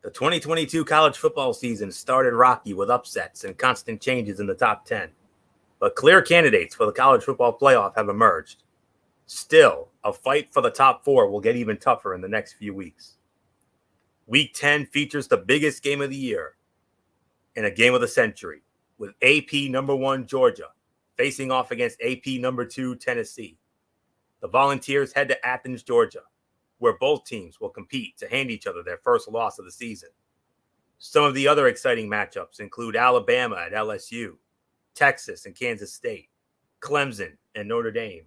The 2022 college football season started rocky with upsets and constant changes in the top 10, but clear candidates for the college football playoff have emerged. Still, a fight for the top four will get even tougher in the next few weeks. Week 10 features the biggest game of the year and a game of the century, with AP number 1 Georgia facing off against AP number 2 Tennessee. The Volunteers head to Athens, Georgia, where both teams will compete to hand each other their first loss of the season. Some of the other exciting matchups include Alabama at LSU, Texas and Kansas State, Clemson and Notre Dame,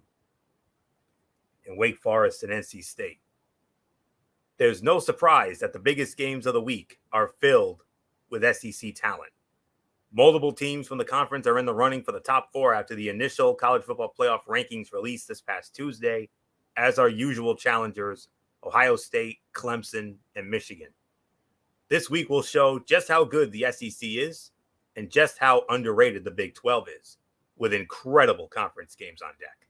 and Wake Forest and NC State. There's no surprise that the biggest games of the week are filled with SEC talent. Multiple teams from the conference are in the running for the top four after the initial college football playoff rankings released this past Tuesday, as are usual challengers Ohio State, Clemson, and Michigan. This week will show just how good the SEC is and just how underrated the Big 12 is, with incredible conference games on deck.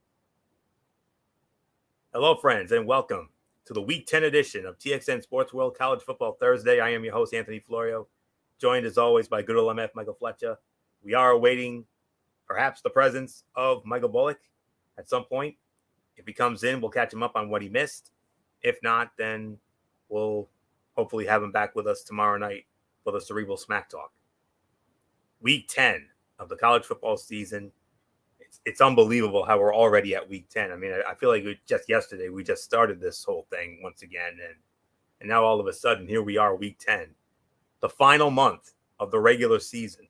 Hello, friends, and welcome to the Week 10 edition of TXN Sports World College Football Thursday. I am your host, Anthony Florio, joined as always by good old MF Michael Fletcher. We are awaiting perhaps the presence of Michael Bullock at some point. If he comes in, we'll catch him up on what he missed. If not, then we'll hopefully have him back with us tomorrow night for the Cerebral Smack Talk. Week 10 of the college football season. It's unbelievable how we're already at week 10. I mean, I feel like just yesterday we just started this whole thing once again. And now all of a sudden, here we are, week 10, the final month of the regular season,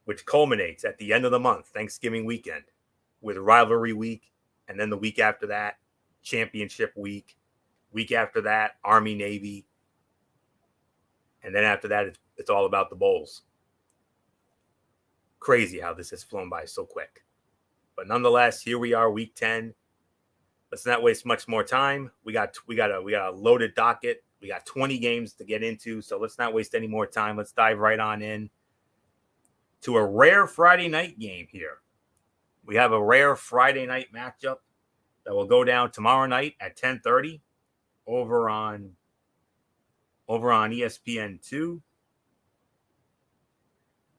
which culminates at the end of the month, Thanksgiving weekend, with rivalry week. And then the week after that, championship week. Week after that, Army, Navy. And then after that, it's all about the bowls. Crazy how this has flown by so quick. But nonetheless, here we are, week 10. Let's not waste much more time. We got a loaded docket. We got 20 games to get into, so let's not waste any more time. Let's dive right on in to a rare Friday night game here. We have a rare Friday night matchup that will go down tomorrow night at 10:30 over on ESPN2.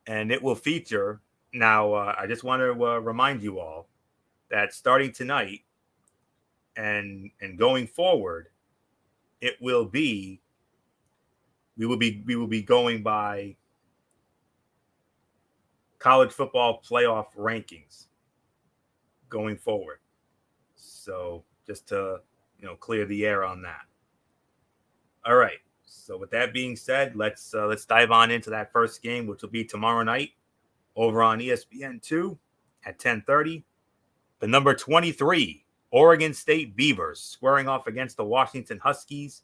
And it will feature, now I just want to remind you all that starting tonight and going forward, we will be going by college football playoff rankings going forward. So just to clear the air on that. All right. So with that being said, let's dive on into that first game, which will be tomorrow night over on ESPN2 at 10:30. The number 23 Oregon State Beavers squaring off against the Washington Huskies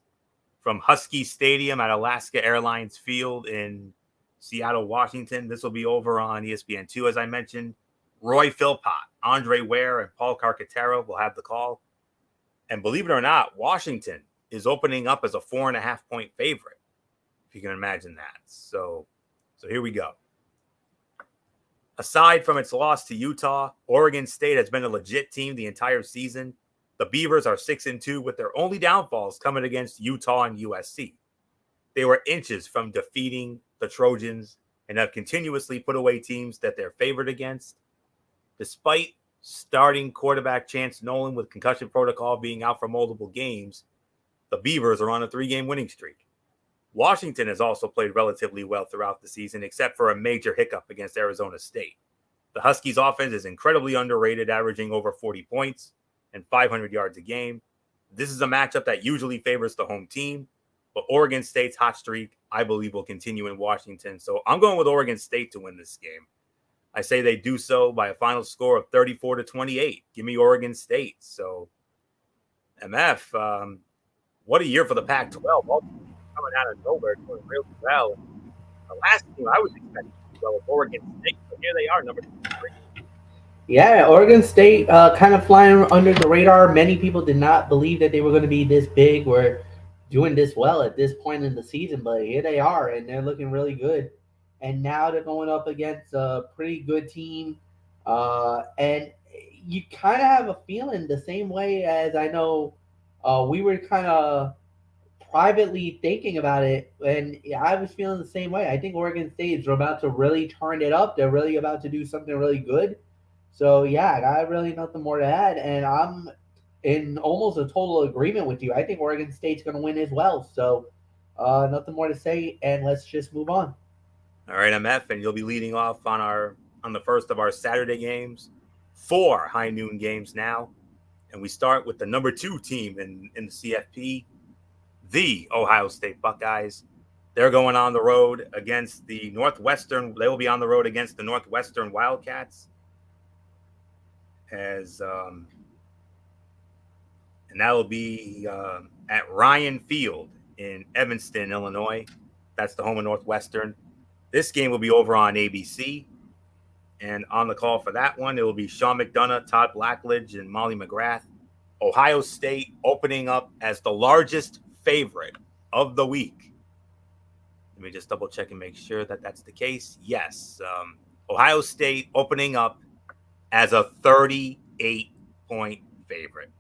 from Husky Stadium at Alaska Airlines Field in Seattle, Washington. This will be over on ESPN2, as I mentioned. Roy Philpott, Andre Ware, and Paul Carcaterra will have the call. And believe it or not, Washington is opening up as a 4.5-point favorite, if you can imagine that. So here we go. Aside from its loss to Utah, Oregon State has been a legit team the entire season. The Beavers are 6-2 with their only downfalls coming against Utah and USC. They were inches from defeating the Trojans and have continuously put away teams that they're favored against. Despite starting quarterback Chance Nolan with concussion protocol being out for multiple games, the Beavers are on a 3-game winning streak. Washington has also played relatively well throughout the season, except for a major hiccup against Arizona State. The Huskies' offense is incredibly underrated, averaging over 40 points and 500 yards a game. This is a matchup that usually favors the home team, but Oregon State's hot streak, I believe, will continue in Washington. So I'm going with Oregon State to win this game. I say they do so by a final score of 34-28. Give me Oregon State. So, MF, what a year for the Pac-12. All coming out of nowhere, doing really well. The last team I was expecting to do well was Oregon State, but here they are, number 3. Yeah, Oregon State kind of flying under the radar. Many people did not believe that they were going to be this big or doing this well at this point in the season, but here they are, and they're looking really good. And now they're going up against a pretty good team. And you kind of have a feeling the same way as I know we were kind of privately thinking about it, and I was feeling the same way. I think Oregon State is about to really turn it up. They're really about to do something really good. So yeah, I got really nothing more to add, and I'm in almost a total agreement with you. I think Oregon State's going to win as well. So nothing more to say, and let's just move on. All right, MF, and you'll be leading off on the first of our Saturday games. 4 high noon games now. And we start with the number 2 team in the CFP, the Ohio State Buckeyes. They're going on the road against the Northwestern. They will be on the road against the Northwestern Wildcats. And that will be at Ryan Field in Evanston, Illinois. That's the home of Northwestern. This game will be over on ABC. And on the call for that one, it will be Sean McDonough, Todd Blackledge, and Molly McGrath. Ohio State opening up as the largest favorite of the week. Let me just double check and make sure that that's the case. Yes. Ohio State opening up as a 38-point favorite.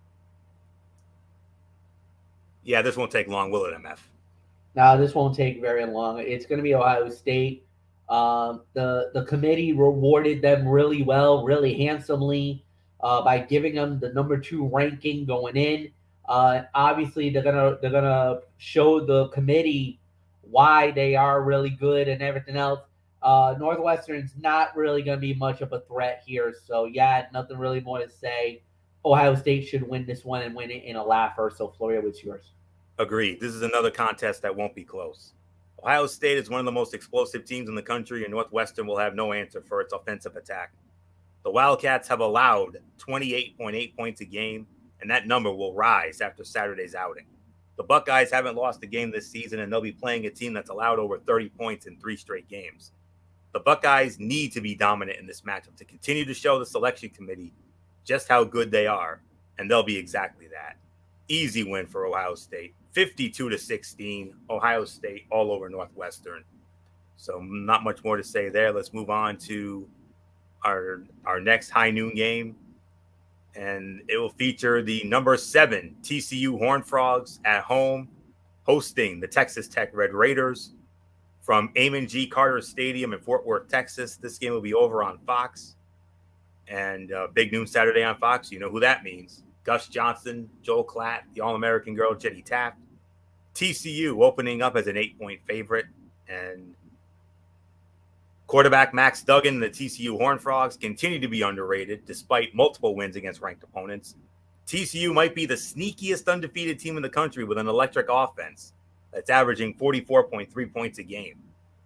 Yeah, this won't take long, will it, MF? Now, this won't take very long. It's going to be Ohio State. The committee rewarded them really well, really handsomely, by giving them the number 2 ranking going in. Obviously, they're gonna show the committee why they are really good and everything else. Northwestern's not really going to be much of a threat here, so yeah, nothing really more to say. Ohio State should win this one and win it in a laugher. So, Floria, what's yours? Agreed. This is another contest that won't be close. Ohio State is one of the most explosive teams in the country, and Northwestern will have no answer for its offensive attack. The Wildcats have allowed 28.8 points a game, and that number will rise after Saturday's outing. The Buckeyes haven't lost a game this season, and they'll be playing a team that's allowed over 30 points in 3 straight games. The Buckeyes need to be dominant in this matchup to continue to show the selection committee just how good they are, and they'll be exactly that. Easy win for Ohio State, 52-16. Ohio State all over Northwestern. So not much more to say there. Let's move on to our next high noon game, and it will feature the number 7 TCU Horned Frogs at home, hosting the Texas Tech Red Raiders from Amon G. Carter Stadium in Fort Worth, Texas. This game will be over on Fox, and big noon Saturday on Fox. You know who that means. Gus Johnson, Joel Klatt, the All-American girl, Jetty Taft. TCU opening up as an 8-point favorite, and quarterback Max Duggan and the TCU Horned Frogs continue to be underrated despite multiple wins against ranked opponents. TCU might be the sneakiest undefeated team in the country with an electric offense that's averaging 44.3 points a game.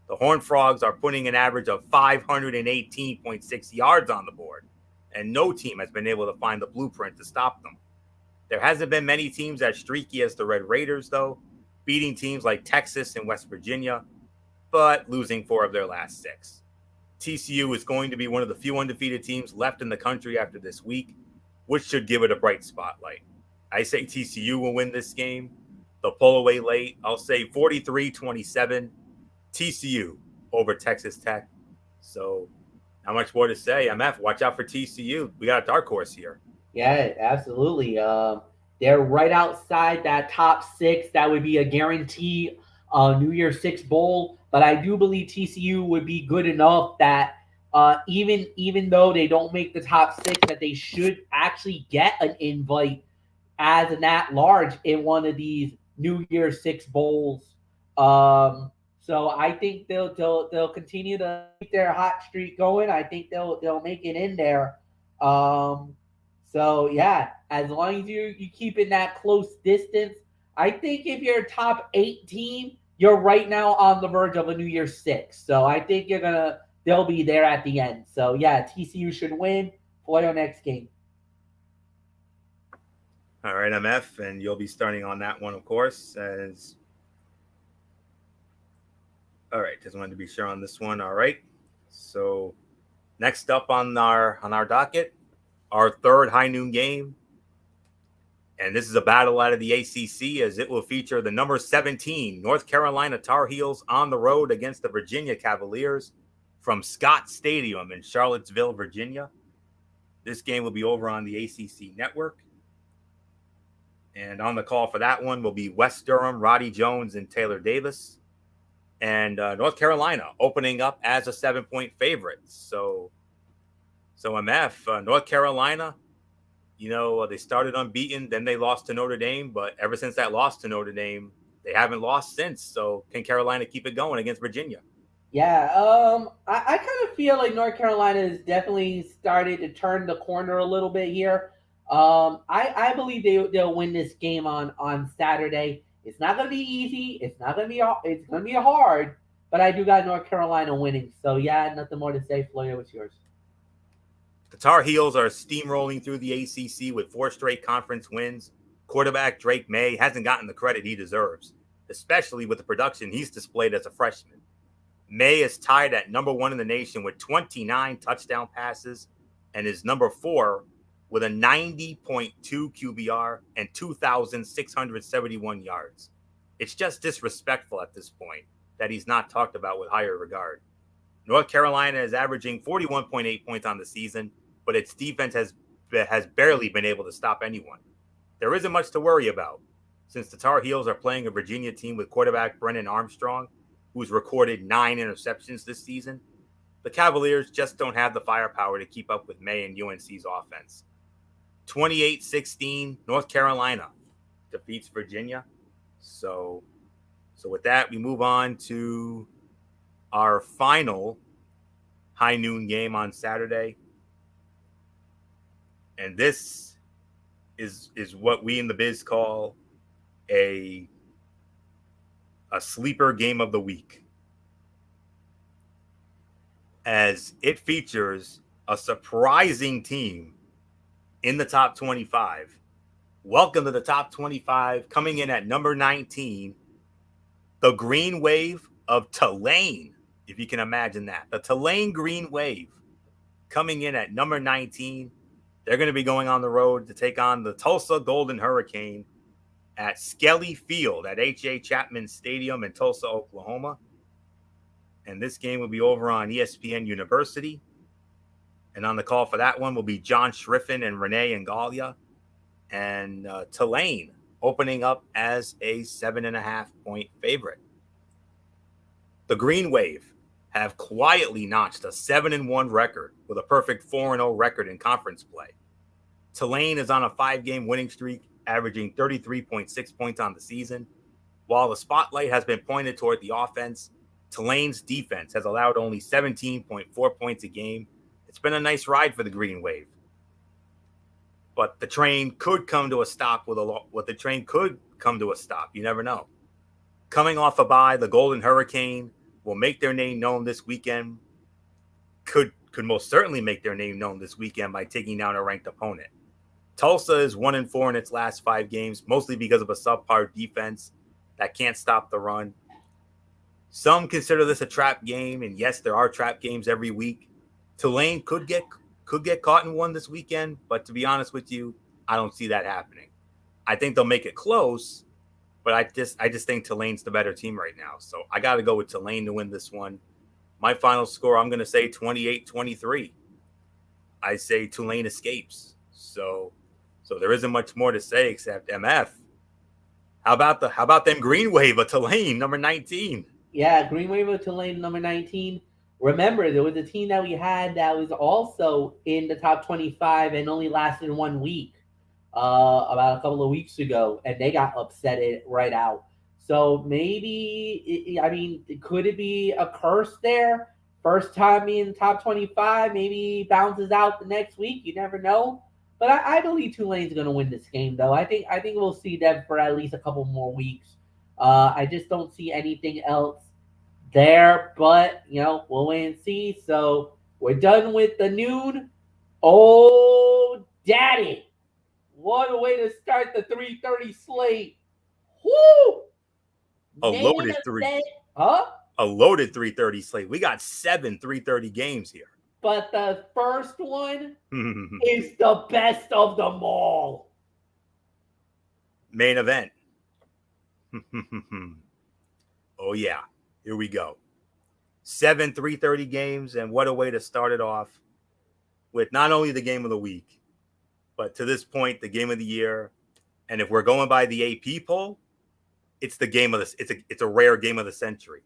The Horned Frogs are putting an average of 518.6 yards on the board, and no team has been able to find the blueprint to stop them. There hasn't been many teams as streaky as the Red Raiders, though, beating teams like Texas and West Virginia, but losing 4 of their last 6. TCU is going to be one of the few undefeated teams left in the country after this week, which should give it a bright spotlight. I say TCU will win this game. They'll pull away late. I'll say 43-27, TCU over Texas Tech. So not much more to say. MF, watch out for TCU. We got a dark horse here. Yeah, absolutely. They're right outside that top 6. That would be a guarantee New Year's 6 bowl. But I do believe TCU would be good enough that even though they don't make the top 6, that they should actually get an invite as an at-large in one of these New Year's 6 bowls. So I think they'll continue to keep their hot streak going. I think they'll make it in there. So yeah, as long as you keep in that close distance, I think if you're a top 8 team, you're right now on the verge of a New Year's 6. So I think they'll be there at the end. So yeah, TCU should win. Play on next game. All right, MF, and you'll be starting on that one, of course. All right, just wanted to be sure on this one. All right, so next up on our docket, our third high noon game, and this is a battle out of the ACC, as it will feature the number 17 North Carolina Tar Heels on the road against the Virginia Cavaliers from Scott Stadium in Charlottesville, Virginia. This game will be over on the ACC network. And on the call for that one will be West Durham, Roddy Jones, and Taylor Davis. And North Carolina opening up as a 7-point favorite. So MF, North Carolina, they started unbeaten, then they lost to Notre Dame. But ever since that loss to Notre Dame, they haven't lost since. So can Carolina keep it going against Virginia? Yeah, I kind of feel like North Carolina has definitely started to turn the corner a little bit here. I believe they'll win this game on Saturday. It's not going to be easy. It's going to be hard, but I do got North Carolina winning. So yeah, nothing more to say. Floyd, what's yours? The Tar Heels are steamrolling through the ACC with 4 straight conference wins. Quarterback Drake May hasn't gotten the credit he deserves, especially with the production he's displayed as a freshman. May is tied at number 1 in the nation with 29 touchdown passes and is number 4 with a 90.2 QBR and 2,671 yards. It's just disrespectful at this point that he's not talked about with higher regard. North Carolina is averaging 41.8 points on the season, but its defense has barely been able to stop anyone. There isn't much to worry about, since the Tar Heels are playing a Virginia team with quarterback Brennan Armstrong, who's recorded 9 interceptions this season. The Cavaliers just don't have the firepower to keep up with May and UNC's offense. 28-16, North Carolina defeats Virginia. So with that, we move on to our final high noon game on Saturday. And this is what we in the biz call a sleeper game of the week, as it features a surprising team in the top 25. Welcome to the top 25, coming in at number 19, the Green Wave of Tulane, if you can imagine that. The Tulane Green Wave coming in at number 19. They're going to be going on the road to take on the Tulsa Golden Hurricane at Skelly Field at H.A. Chapman Stadium in Tulsa, Oklahoma. And this game will be over on ESPN University. And on the call for that one will be John Schriffen and Renee Ngalia. And Tulane opening up as a 7.5-point favorite. The Green Wave have quietly notched a 7-1 record with a perfect 4-0 record in conference play. Tulane is on a 5-game winning streak, averaging 33.6 points on the season. While the spotlight has been pointed toward the offense, Tulane's defense has allowed only 17.4 points a game. It's been a nice ride for the Green Wave. But the train could come to a stop You never know. Coming off a bye, the Golden Hurricane will make their name known this weekend. Could most certainly make their name known this weekend by taking down a ranked opponent. Tulsa is 1-4 in its last 5 games, mostly because of a subpar defense that can't stop the run. Some consider this a trap game, and yes, there are trap games every week. Tulane could get caught in one this weekend, but to be honest with you, I don't see that happening. I think they'll make it close, but I just think Tulane's the better team right now. So I got to go with Tulane to win this one. My final score, I'm going to say 28-23. I say Tulane escapes. So there isn't much more to say except MF. How about them Green Wave of Tulane, number 19? Yeah, Green Wave of Tulane, number 19. Remember, there was a team that we had that was also in the top 25 and only lasted 1 week, about a couple of weeks ago, and they got upset right out. So maybe, could it be a curse there? First time in top 25, maybe bounces out the next week. You never know. But I believe Tulane's going to win this game, though. I think we'll see them for at least a couple more weeks. I just don't see anything else there, but we'll wait and see. So we're done with the noon. Oh, daddy! What a way to start the 3:30 slate. Woo! A loaded 3:30 slate. We got 7 3:30 games here. But the first one is the best of them all. Main event. Oh, yeah. Here we go. 7 3:30 games, and what a way to start it off with not only the game of the week, but to this point, the game of the year. And if we're going by the AP poll, it's the game of this. It's a rare game of the century.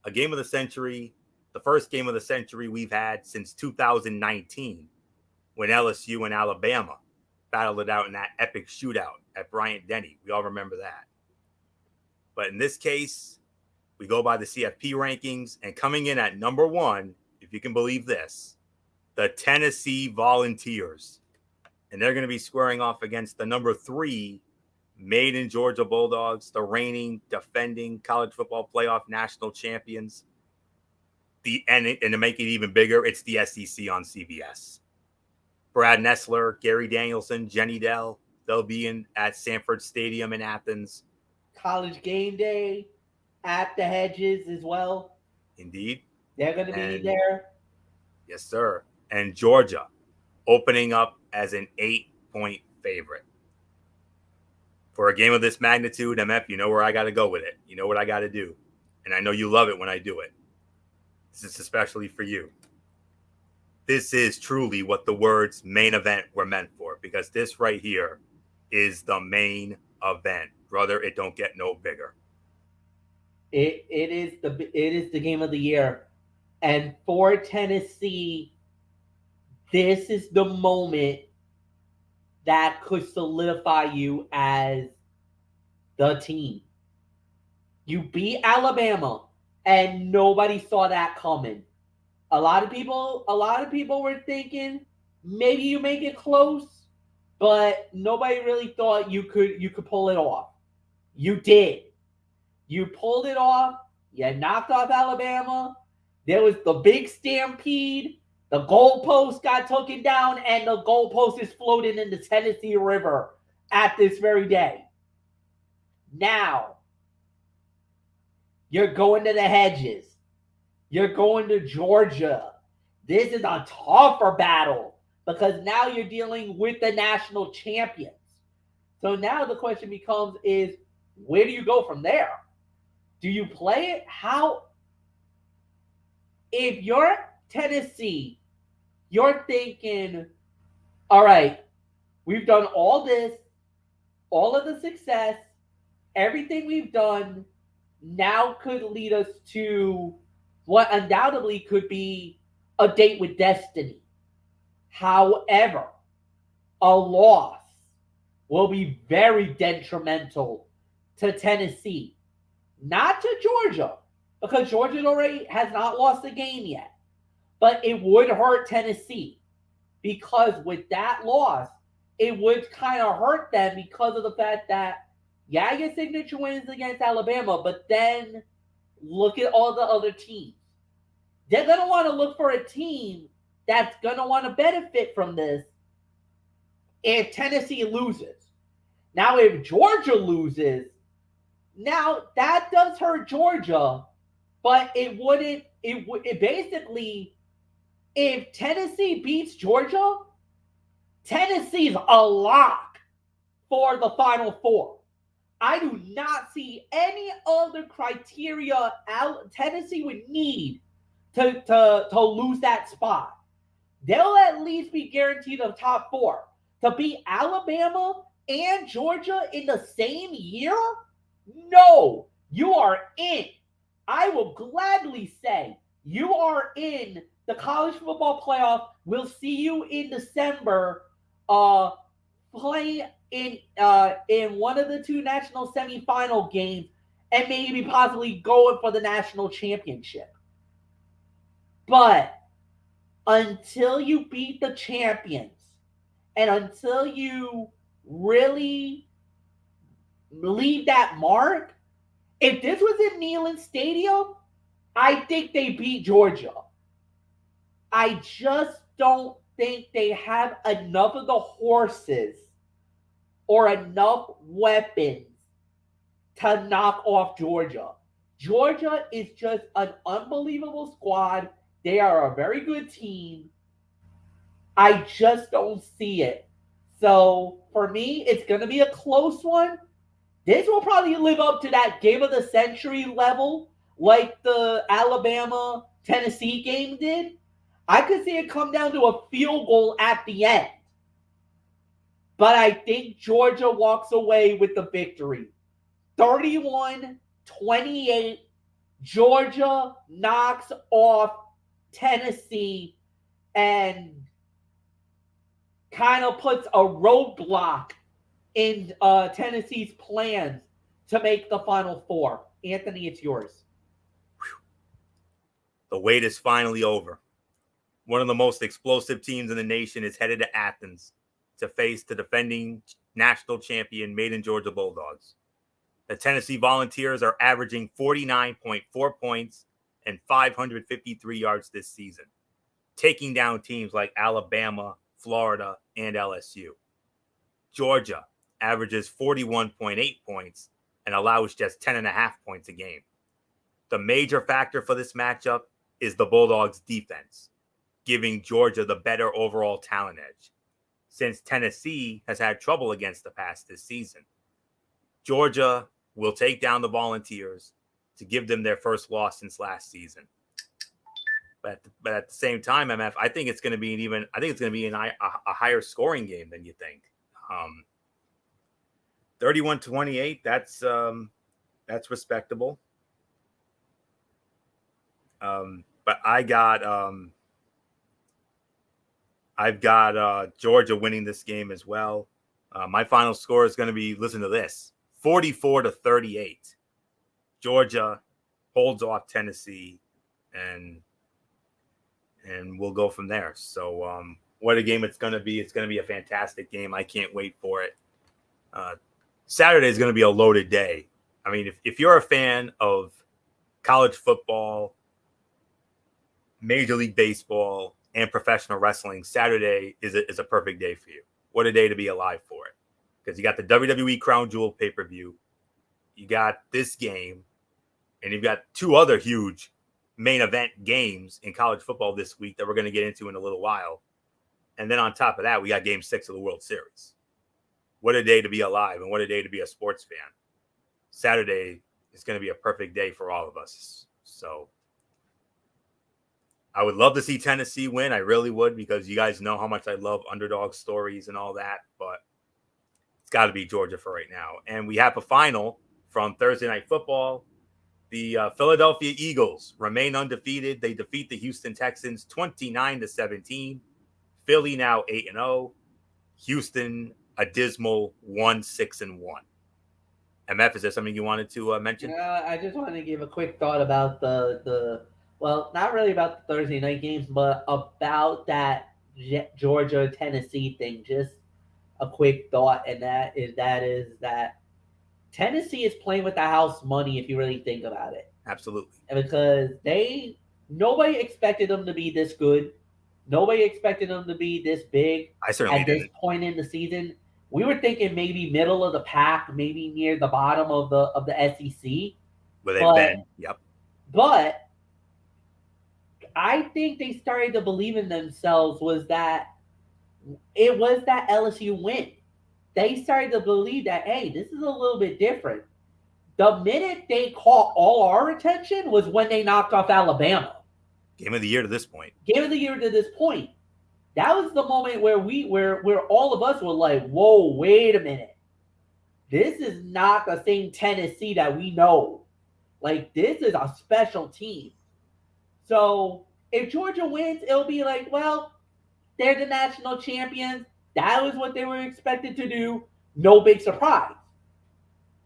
A game of the century, the first game of the century we've had since 2019, when LSU and Alabama battled it out in that epic shootout at Bryant Denny. We all remember that. But in this case, we go by the CFP rankings, and coming in at number 1, if you can believe this, the Tennessee Volunteers. And they're going to be squaring off against the number 3 Made in Georgia Bulldogs, the reigning, defending college football playoff national champions. And to make it even bigger, it's the SEC on CBS. Brad Nessler, Gary Danielson, Jenny Dell, they'll be at Sanford Stadium in Athens. College game day at the Hedges as well. Indeed. They're going to be there. Yes, sir. And Georgia opening up as an 8-point favorite. For a game of this magnitude, MF, you know where I got to go with it. You know what I got to do. And I know you love it when I do it. This is especially for you. This is truly what the words main event were meant for, because this right here is the main event. Brother, it don't get no bigger. It is the game of the year. And for Tennessee, this is the moment that could solidify you as the team. You beat Alabama, and nobody saw that coming. A lot of people were thinking maybe you make it close, but nobody really thought you could pull it off. You did. You pulled it off. You knocked off Alabama. There was the big stampede. The goalpost got taken down, and the goalpost is floating in the Tennessee River at this very day. Now, you're going to the Hedges. You're going to Georgia. This is a tougher battle because now you're dealing with the national champions. So now the question becomes is, where do you go from there? Do you play it? How? If you're Tennessee, you're thinking, all right, we've done all this, all of the success, everything we've done now could lead us to what undoubtedly could be a date with destiny. However, a loss will be very detrimental to Tennessee, not to Georgia, because Georgia already has not lost a game yet. But it would hurt Tennessee because with that loss, it would kind of hurt them because of the fact that, yeah, your signature wins against Alabama, but then look at all the other teams. They're going to want to look for a team that's going to want to benefit from this if Tennessee loses. Now, if Georgia loses, now that does hurt Georgia, but it wouldn't, it basically, if Tennessee beats Georgia, Tennessee's a lock for the Final Four. I do not see any other criteria Tennessee would need to lose that spot. They'll at least be guaranteed the top 4. To beat Alabama and Georgia in the same year? No, you are in. I will gladly say you are in the college football playoff. We'll see you in December play in one of the 2 national semifinal games and maybe possibly going for the national championship. But until you beat the champions and until you really leave that mark, if this was in Neyland Stadium, I think they beat Georgia. I just don't think they have enough of the horses or enough weapons to knock off Georgia. Georgia is just an unbelievable squad. They are a very good team. I just don't see it. So for me, it's going to be a close one. This will probably live up to that game of the century level like the Alabama-Tennessee game did. I could see it come down to a field goal at the end. but I think Georgia walks away with the victory. 31-28. Georgia knocks off Tennessee and kind of puts a roadblock in Tennessee's plans to make the Final Four. Anthony, it's yours. The wait is finally over. One of the most explosive teams in the nation is headed to Athens to face the defending national champion Made in Georgia Bulldogs. The Tennessee Volunteers are averaging 49.4 points and 553 yards this season, taking down teams like Alabama, Florida, and LSU. Georgia averages 41.8 points and allows just 10.5 points a game. The major factor for this matchup is the Bulldogs' defense, giving Georgia the better overall talent edge, since Tennessee has had trouble against the pass this season. Georgia will take down the Volunteers to give them their first loss since last season. But at the same time, MF, I think it's going to be a higher scoring game than you think. 31-28, that's respectable. But I've got Georgia winning this game as well. My final score is going to be, listen to this, 44-38. Georgia holds off Tennessee, and we'll go from there. So what a game it's going to be. It's going to be a fantastic game. I can't wait for it. Saturday is going to be a loaded day. I mean, if you're a fan of college football, Major League Baseball, and professional wrestling, Saturday is a perfect day for you. What a day to be alive for it. Because you got the WWE Crown Jewel pay-per-view, you got this game, and you've got two other huge main event games in college football this week that we're going to get into in a little while. And then on top of that, we got Game 6 of the World Series. What a day to be alive, and what a day to be a sports fan. Saturday is going to be a perfect day for all of us. So I would love to see Tennessee win. I really would, because you guys know how much I love underdog stories and all that. But it's got to be Georgia for right now. And we have a final from Thursday Night Football. The Philadelphia Eagles remain undefeated. They defeat the Houston Texans 29-17. Philly now 8-0. Houston a dismal 1-6-1. MF, is there something you wanted to mention? I just wanted to give a quick thought about the well, not really about the Thursday night games, but about that Georgia Tennessee thing. Just a quick thought, and that is that Tennessee is playing with the house money if you really think about it. Absolutely. Because nobody expected them to be this good. Nobody expected them to be this big. I certainly at didn't. This point in the season. We were thinking maybe middle of the pack, maybe near the bottom of the SEC. Where they've been. Yep. But I think they started to believe in themselves was that LSU win. They started to believe that, hey, this is a little bit different. The minute they caught all our attention was when they knocked off Alabama. Game of the year to this point. That was the moment where where all of us were like, whoa, wait a minute. This is not the same Tennessee that we know. Like, this is a special team. So if Georgia wins, it'll be like, well, they're the national champions. That was what they were expected to do. No big surprise.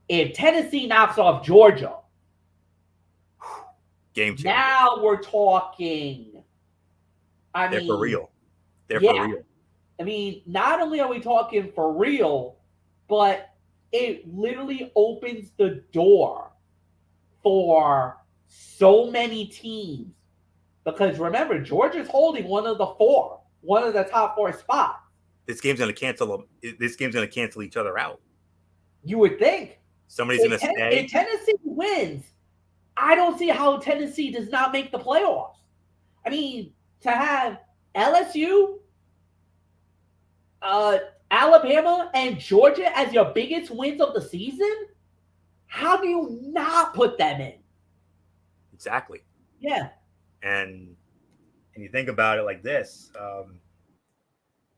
If Tennessee knocks off Georgia, game changer. Now we're talking. They're for real. For real. I mean, not only are we talking for real, but it literally opens the door for so many teams. Because remember, Georgia's holding one of the top four spots. This game's going to cancel each other out. You would think. Somebody's going to stay. If Tennessee wins, I don't see how Tennessee does not make the playoffs. I mean, to have LSU, Alabama, and Georgia as your biggest wins of the season, how do you not put them in?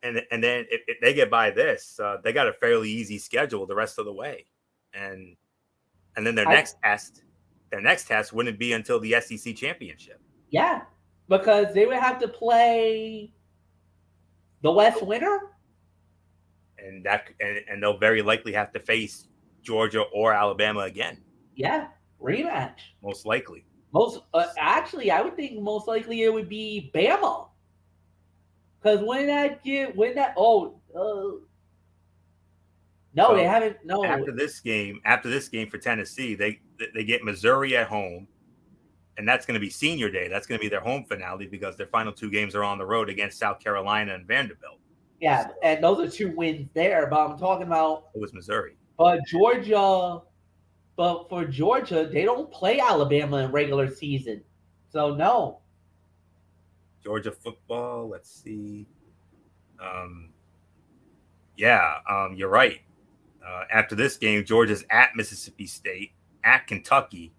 and then if they get by this, they got a fairly easy schedule the rest of the way, and then their next test wouldn't be until the SEC championship. Yeah, because they would have to play the West winner. And they'll very likely have to face Georgia or Alabama again. Yeah, rematch. Most likely. Actually, I would think most likely it would be Bama. Because no, they haven't. No, after this game for Tennessee, they get Missouri at home, and that's going to be senior day. That's going to be their home finale because their final two games are on the road against South Carolina and Vanderbilt. Yeah, so, and those are 2 wins there. But I'm talking about it was Missouri. But for Georgia, they don't play Alabama in regular season, so no. Georgia football. Let's see. You're right. After this game, Georgia's at Mississippi State, at Kentucky,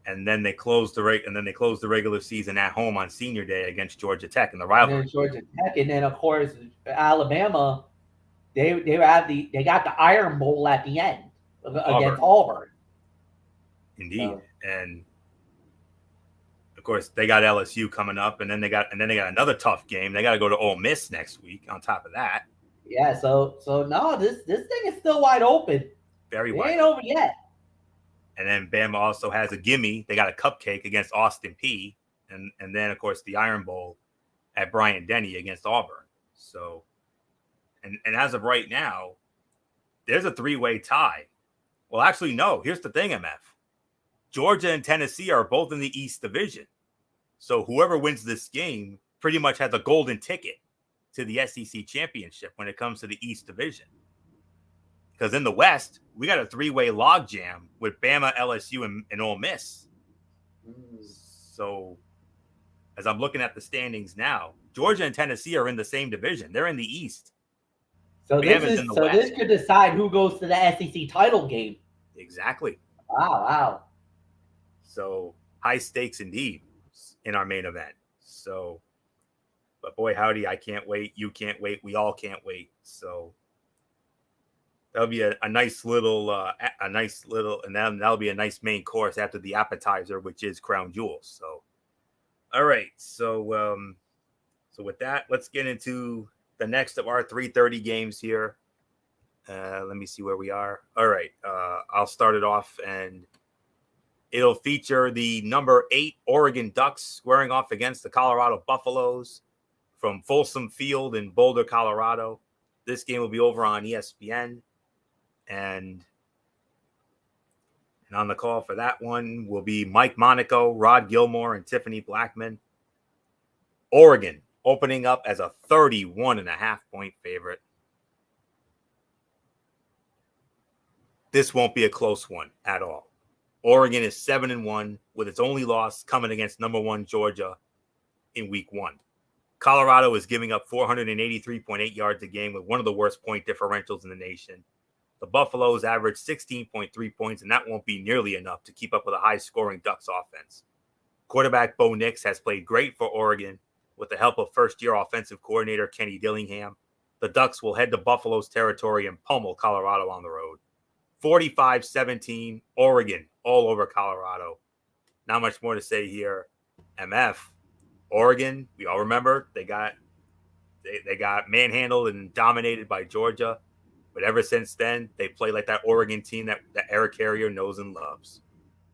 and then they close the regular season at home on Senior Day against Georgia Tech in the rivalry. And Georgia Tech, and then of course Alabama, they got the Iron Bowl at the end against Auburn. Indeed, and of course they got LSU coming up, and then they got another tough game. They got to go to Ole Miss next week. On top of that. Yeah, so no, this thing is still wide open. Very wide. It ain't over yet. And then Bama also has a gimme. They got a cupcake against Austin Peay, and then of course the Iron Bowl at Bryant-Denny against Auburn. So, and as of right now, there's a 3-way tie. Well, actually, no. Here's the thing, MF. Georgia and Tennessee are both in the East Division. So whoever wins this game pretty much has a golden ticket to the SEC championship when it comes to the East Division. Because in the West, we got a 3-way logjam with Bama, LSU, and Ole Miss. So as I'm looking at the standings now, Georgia and Tennessee are in the same division. They're in the East. So this could decide who goes to the SEC title game. Exactly. Wow. So high stakes indeed in our main event. So, but boy, howdy, I can't wait. You can't wait. We all can't wait. So that'll be a nice little, and then that'll be a nice main course after the appetizer, which is Crown Jewels. So, all right. So, so with that, let's get into the next of our 3:30 games here. Let me see where we are. All right. I'll start it off, and it'll feature the number 8 Oregon Ducks squaring off against the Colorado Buffaloes from Folsom Field in Boulder, Colorado. This game will be over on ESPN. And on the call for that one will be Mike Monaco, Rod Gilmore, and Tiffany Blackman. Oregon opening up as a 31.5-point favorite. This won't be a close one at all. Oregon is 7-1 with its only loss coming against number 1 Georgia in week 1. Colorado is giving up 483.8 yards a game with one of the worst point differentials in the nation. The Buffaloes average 16.3 points, and that won't be nearly enough to keep up with a high-scoring Ducks offense. Quarterback Bo Nix has played great for Oregon with the help of first-year offensive coordinator Kenny Dillingham. The Ducks will head to Buffalo's territory and pummel Colorado on the road. 45-17, Oregon all over Colorado. Not much more to say here. MF, Oregon, we all remember they got manhandled and dominated by Georgia. But ever since then, they play like that Oregon team that Eric Carrier knows and loves.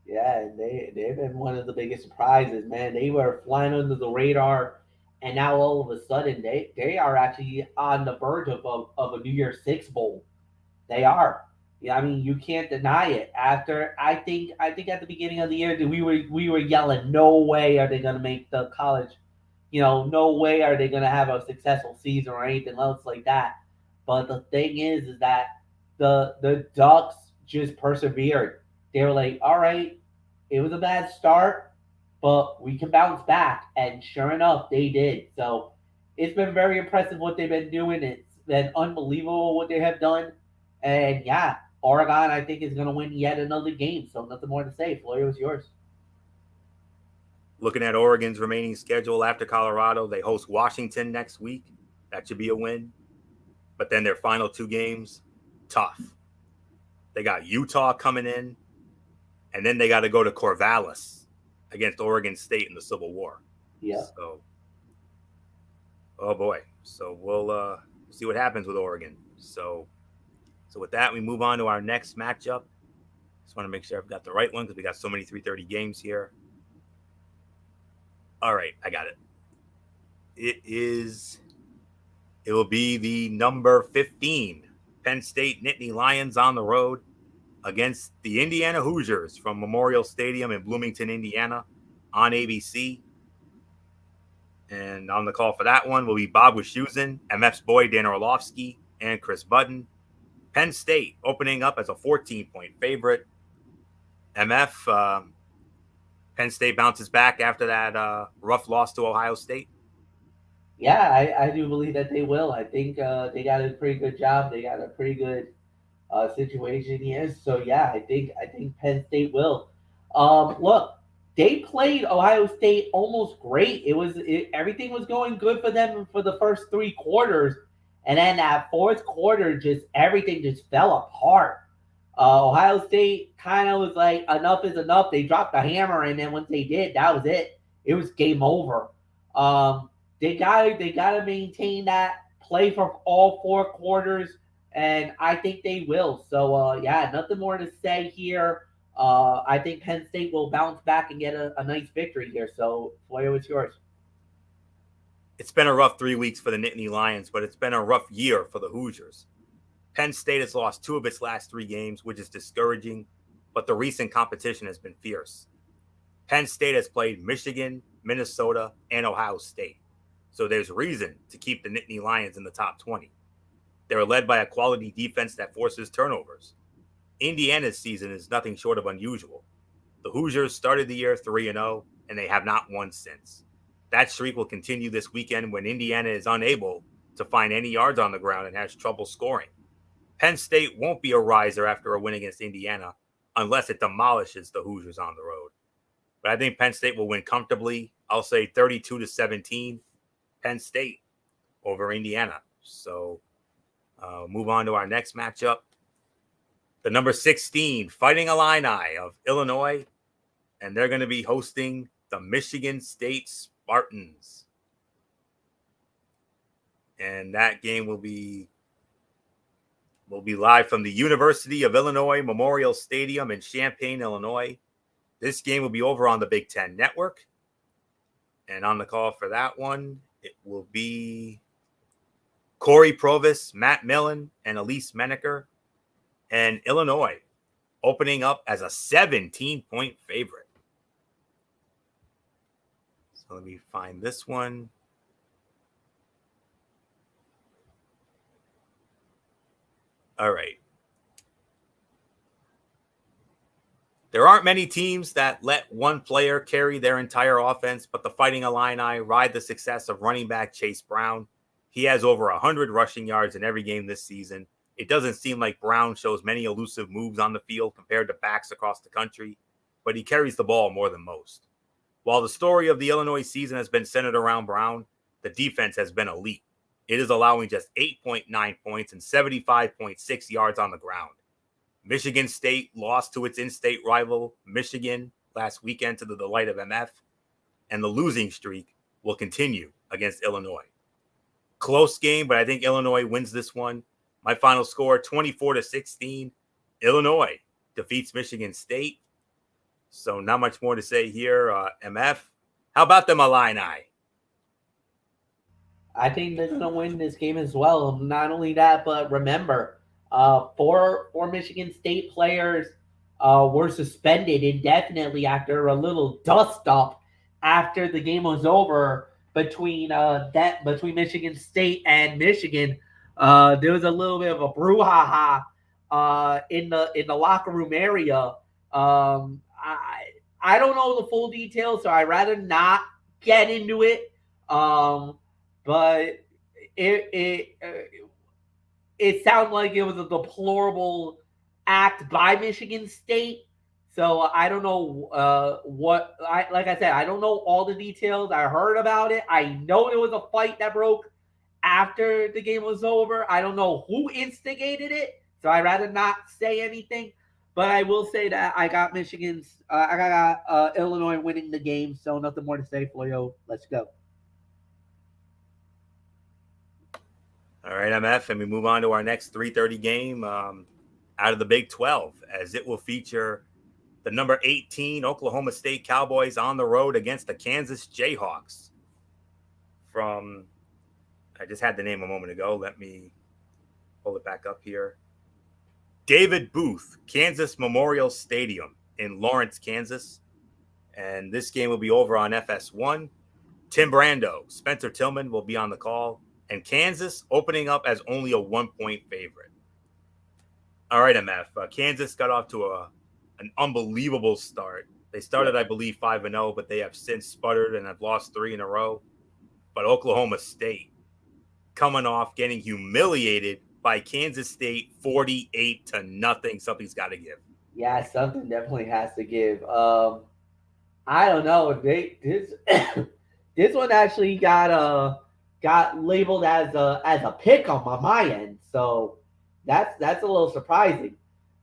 Yeah, they've been one of the biggest surprises, man. They were flying under the radar, and now all of a sudden they are actually on the verge of a New Year's Six bowl. They are. Yeah, I mean, you can't deny it. After I think at the beginning of the year we were yelling, no way are they going to make the college. No way are they going to have a successful season or anything else like that. But the thing is that the Ducks just persevered. They were like, all right, it was a bad start, but we can bounce back. And sure enough, they did. So it's been very impressive what they've been doing. It's been unbelievable what they have done. And yeah, Oregon, I think, is going to win yet another game. So nothing more to say. Floyd, was yours. Looking at Oregon's remaining schedule after Colorado, they host Washington next week. That should be a win. But then their final 2 games, tough. They got Utah coming in, and then they got to go to Corvallis against Oregon State in the Civil War. Yeah. So, oh boy. So we'll see what happens with Oregon. So with that, we move on to our next matchup. Just want to make sure I've got the right one because we got so many 3:30 games here. All right, I got it. It will be the number 15 Penn State Nittany Lions on the road against the Indiana Hoosiers from Memorial Stadium in Bloomington, Indiana on ABC. And on the call for that one will be Bob Wischusen, MF's boy Dan Orlovsky, and Chris Budden. Penn State opening up as a 14-point favorite. MF, Penn State bounces back after that rough loss to Ohio State. Yeah, I do believe that they will. I think they got a pretty good job. They got a pretty good situation here. So yeah, I think Penn State will. Look, they played Ohio State almost great. Everything was going good for them for the first 3 quarters, and then that fourth quarter, just everything just fell apart. Ohio State kind of was like, enough is enough. They dropped the hammer, and then once they did, that was it. It was game over. Um, they gotta maintain that play for all 4 quarters, and I think they will. So yeah, nothing more to say here. I think Penn State will bounce back and get a nice victory here. So Floyer, what's yours? It's been a rough 3 weeks for the Nittany Lions, but it's been a rough year for the Hoosiers. Penn State has lost 2 of its last 3 games, which is discouraging, but the recent competition has been fierce. Penn State has played Michigan, Minnesota, and Ohio State. So there's reason to keep the Nittany Lions in the top 20. They're led by a quality defense that forces turnovers. Indiana's season is nothing short of unusual. The Hoosiers started the year 3-0, and they have not won since. That streak will continue this weekend when Indiana is unable to find any yards on the ground and has trouble scoring. Penn State won't be a riser after a win against Indiana unless it demolishes the Hoosiers on the road. But I think Penn State will win comfortably. I'll say 32-17, Penn State over Indiana. So move on to our next matchup. The number 16 Fighting Illini of Illinois, and they're going to be hosting the Michigan State Spartans. And that game will be live from the University of Illinois Memorial Stadium in Champaign, Illinois. This game will be over on the Big Ten Network. And on the call for that one, it will be Corey Provis, Matt Millen, and Elise Menaker. And Illinois opening up as a 17-point favorite. So let me find this one. All right. There aren't many teams that let one player carry their entire offense, but the Fighting Illini ride the success of running back Chase Brown. He has over 100 rushing yards in every game this season. It doesn't seem like Brown shows many elusive moves on the field compared to backs across the country, but he carries the ball more than most. While the story of the Illinois season has been centered around Brown, the defense has been elite. It is allowing just 8.9 points and 75.6 yards on the ground. Michigan State lost to its in-state rival, Michigan, last weekend to the delight of MF, and the losing streak will continue against Illinois. Close game, but I think Illinois wins this one. My final score, 24-16. Illinois defeats Michigan State. So not much more to say here. MF, how about them Illini? I think they're going to win this game as well. Not only that, but remember, four Michigan State players were suspended indefinitely after a little dust up after the game was over between Michigan State and Michigan. There was a little bit of a brouhaha in the locker room area. I don't know the full details, so I'd rather not get into it. But it sounded like it was a deplorable act by Michigan State. So I don't know like I said, I don't know all the details. I heard about it. I know there was a fight that broke after the game was over. I don't know who instigated it, so I'd rather not say anything. But I will say that I got I got Illinois winning the game, so nothing more to say, Floyo. Let's go. All right, MF, and we move on to our next 3:30 game out of the Big 12, as it will feature the number 18 Oklahoma State Cowboys on the road against the Kansas Jayhawks. From, I just had the name a moment ago. Let me pull it back up here. David Booth, Kansas Memorial Stadium in Lawrence, Kansas. And this game will be over on FS1. Tim Brando, Spencer Tillman will be on the call. And Kansas opening up as only a 1-point favorite. All right, MF. Kansas got off to an unbelievable start. They started, I believe, 5-0, but they have since sputtered and have lost 3 in a row. But Oklahoma State coming off getting humiliated by Kansas State 48-0. Something's got to give. Yeah, something definitely has to give. I don't know. This this one actually got labeled as a pick on my end, so that's a little surprising.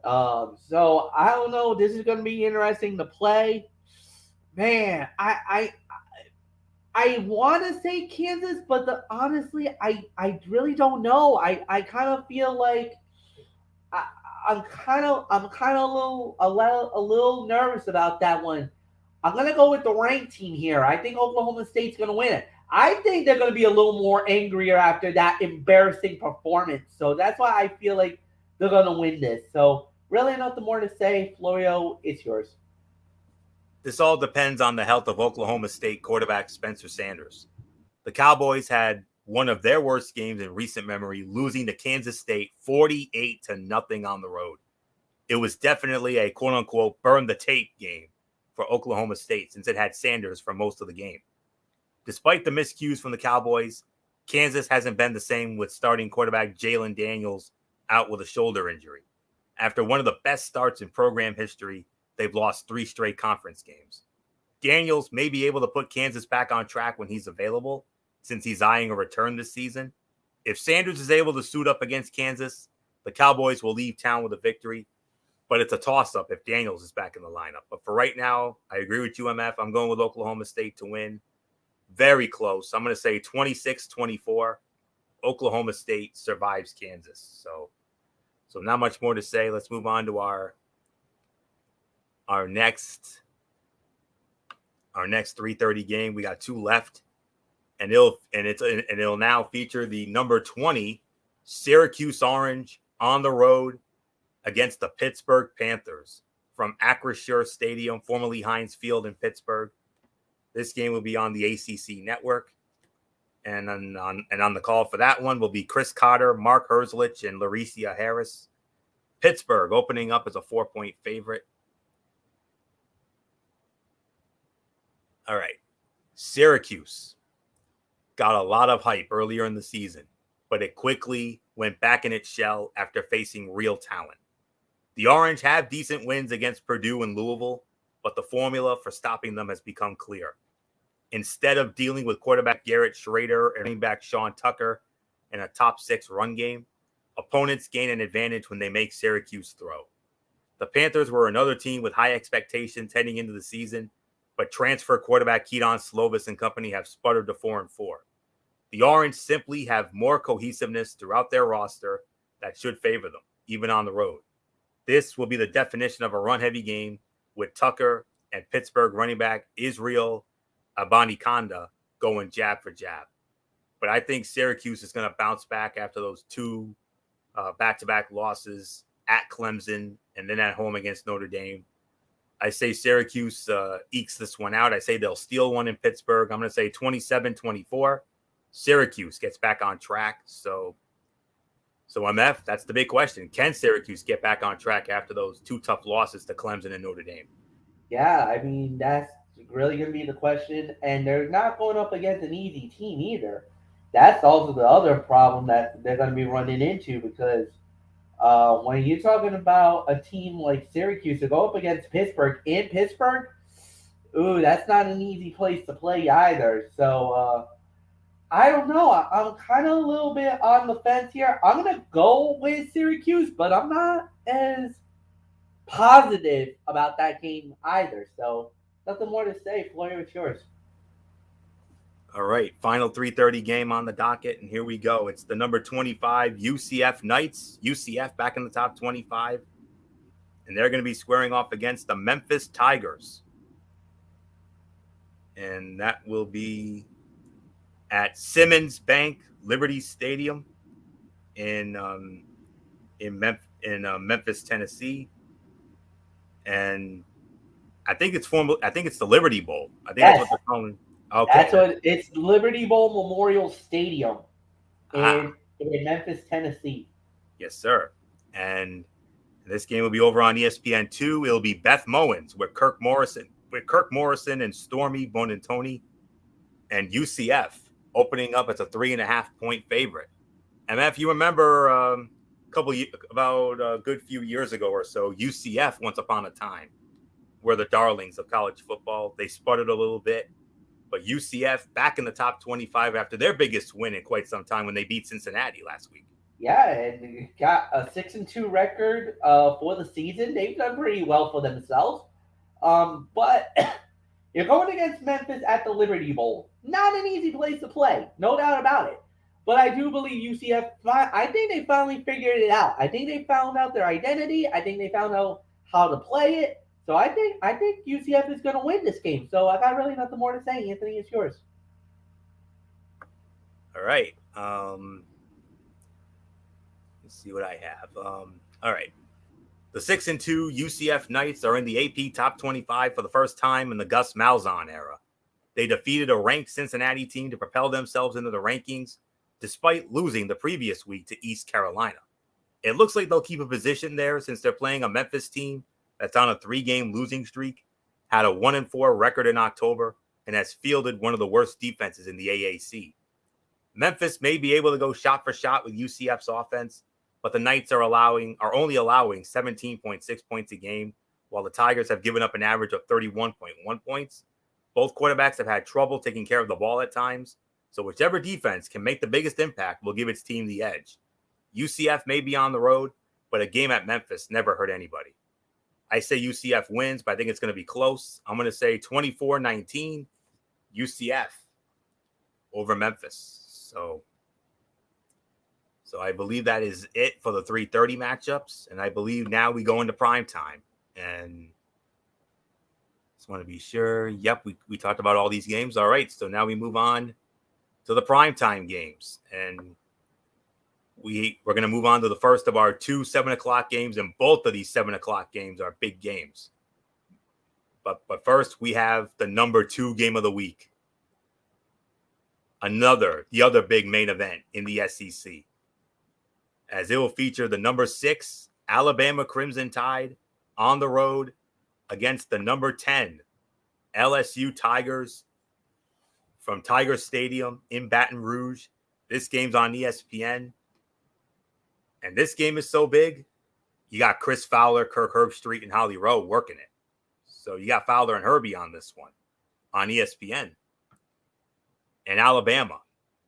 So I don't know. This is going to be interesting to play. Man, I want to say Kansas, but honestly, I really don't know. I kind of feel like I, I'm kind of a little nervous about that one. I'm gonna go with the ranked team here. I think Oklahoma State's gonna win it. I think they're gonna be a little more angrier after that embarrassing performance. So that's why I feel like they're gonna win this. So really nothing more to say. Florio, it's yours. This all depends on the health of Oklahoma State quarterback Spencer Sanders. The Cowboys had one of their worst games in recent memory, losing to Kansas State 48-0 on the road. It was definitely a quote unquote burn the tape game for Oklahoma State since it had Sanders for most of the game. Despite the miscues from the Cowboys, Kansas hasn't been the same with starting quarterback Jalen Daniels out with a shoulder injury. After one of the best starts in program history, they've lost 3 straight conference games. Daniels may be able to put Kansas back on track when he's available, since he's eyeing a return this season. If Sanders is able to suit up against Kansas, the Cowboys will leave town with a victory, but it's a toss-up if Daniels is back in the lineup. But for right now, I agree with you, MF. I'm going with Oklahoma State to win. Very close. I'm going to say 26-24. Oklahoma State survives Kansas. So not much more to say. Let's move on to our next 3:30 game. We got 2 left, and it'll now feature the number 20 Syracuse Orange on the road against the Pittsburgh Panthers from Acrisure Stadium, formerly Heinz Field in Pittsburgh. This game will be on the ACC network. And on the call for that one will be Chris Cotter, Mark Herzlich, and Lauricia Harris. Pittsburgh opening up as a 4-point favorite. All right. Syracuse got a lot of hype earlier in the season, but it quickly went back in its shell after facing real talent. The Orange have decent wins against Purdue and Louisville, but the formula for stopping them has become clear. Instead of dealing with quarterback Garrett Schrader and running back Sean Tucker in a top 6 run game, opponents gain an advantage when they make Syracuse throw. The Panthers were another team with high expectations heading into the season, but transfer quarterback Keaton Slovis and company have sputtered to 4-4. The Orange simply have more cohesiveness throughout their roster that should favor them, even on the road. This will be the definition of a run-heavy game with Tucker and Pittsburgh running back Israel Abanikanda going jab for jab. But I think Syracuse is going to bounce back after those 2 back-to-back losses at Clemson and then at home against Notre Dame. I say Syracuse ekes this one out. I say they'll steal one in Pittsburgh. I'm going to say 27-24. Syracuse gets back on track. So MF, that's the big question. Can Syracuse get back on track after those 2 tough losses to Clemson and Notre Dame? Yeah, I mean, that's really going to be the question. And they're not going up against an easy team either. That's also the other problem that they're going to be running into, because when you're talking about a team like Syracuse to go up against Pittsburgh in Pittsburgh, ooh, that's not an easy place to play either. So I don't know. I'm kind of a little bit on the fence here. I'm gonna go with Syracuse, but I'm not as positive about that game either. So nothing more to say. Floyer, it's yours. All right, final 3:30 game on the docket, and here we go. It's the number 25 UCF Knights. UCF back in the top 25, and they're going to be squaring off against the Memphis Tigers, and that will be at Simmons Bank Liberty Stadium in Memphis, Tennessee, and I think it's the Liberty Bowl. I think that's Yes, what they're calling. Okay, that's what it's. Liberty Bowl Memorial Stadium ah, in Memphis, Tennessee. yes, sir. And this game will be over on ESPN2. It'll be Beth Mowins with Kirk Morrison and Stormy Bonantoni, and UCF opening up as a 3.5 point favorite. And if you remember, about a good few years ago or so, UCF once upon a time were the darlings of college football. They sputtered a little bit, but UCF back in the top 25 after their biggest win in quite some time when they beat Cincinnati last week. Yeah, and got a 6-2 record for the season. They've done pretty well for themselves. But you're going against Memphis at the Liberty Bowl. Not an easy place to play, no doubt about it. But I do believe UCF. I think they finally figured it out. I think they found out their identity. I think they found out how to play it. So I think UCF is going to win this game. So I got really nothing more to say. Anthony, it's yours. All right. Let's see what I have. All right. The 6-2 UCF Knights are in the AP top 25 for the first time in the Gus Malzahn era. They defeated a ranked Cincinnati team to propel themselves into the rankings, despite losing the previous week to East Carolina. It looks like they'll keep a position there since they're playing a Memphis team that's on a 3-game losing streak, had a 1-4 record in October, and has fielded one of the worst defenses in the AAC. Memphis may be able to go shot for shot with UCF's offense, but the Knights are only allowing 17.6 points a game, while the Tigers have given up an average of 31.1 points. Both quarterbacks have had trouble taking care of the ball at times, so whichever defense can make the biggest impact will give its team the edge. UCF may be on the road, but a game at Memphis never hurt anybody. I say UCF wins, but I think it's going to be close. I'm going to say 24-19 UCF over Memphis. So I believe that is it for the 3:30 matchups, and I believe now we go into prime time. And just want to be sure. Yep, we talked about all these games. All right, so now we move on to the primetime games, and we're going to move on to the first of our 2 7:00 games, and both of these 7:00 games are big games. But first, we have the number 2 game of the week. The other big main event in the SEC, as it will feature the number 6 Alabama Crimson Tide on the road against the number 10 LSU Tigers from Tiger Stadium in Baton Rouge. This game's on ESPN. And this game is so big, you got Chris Fowler, Kirk Herbstreit, and Holly Rowe working it. So you got Fowler and Herbie on this one on ESPN. And Alabama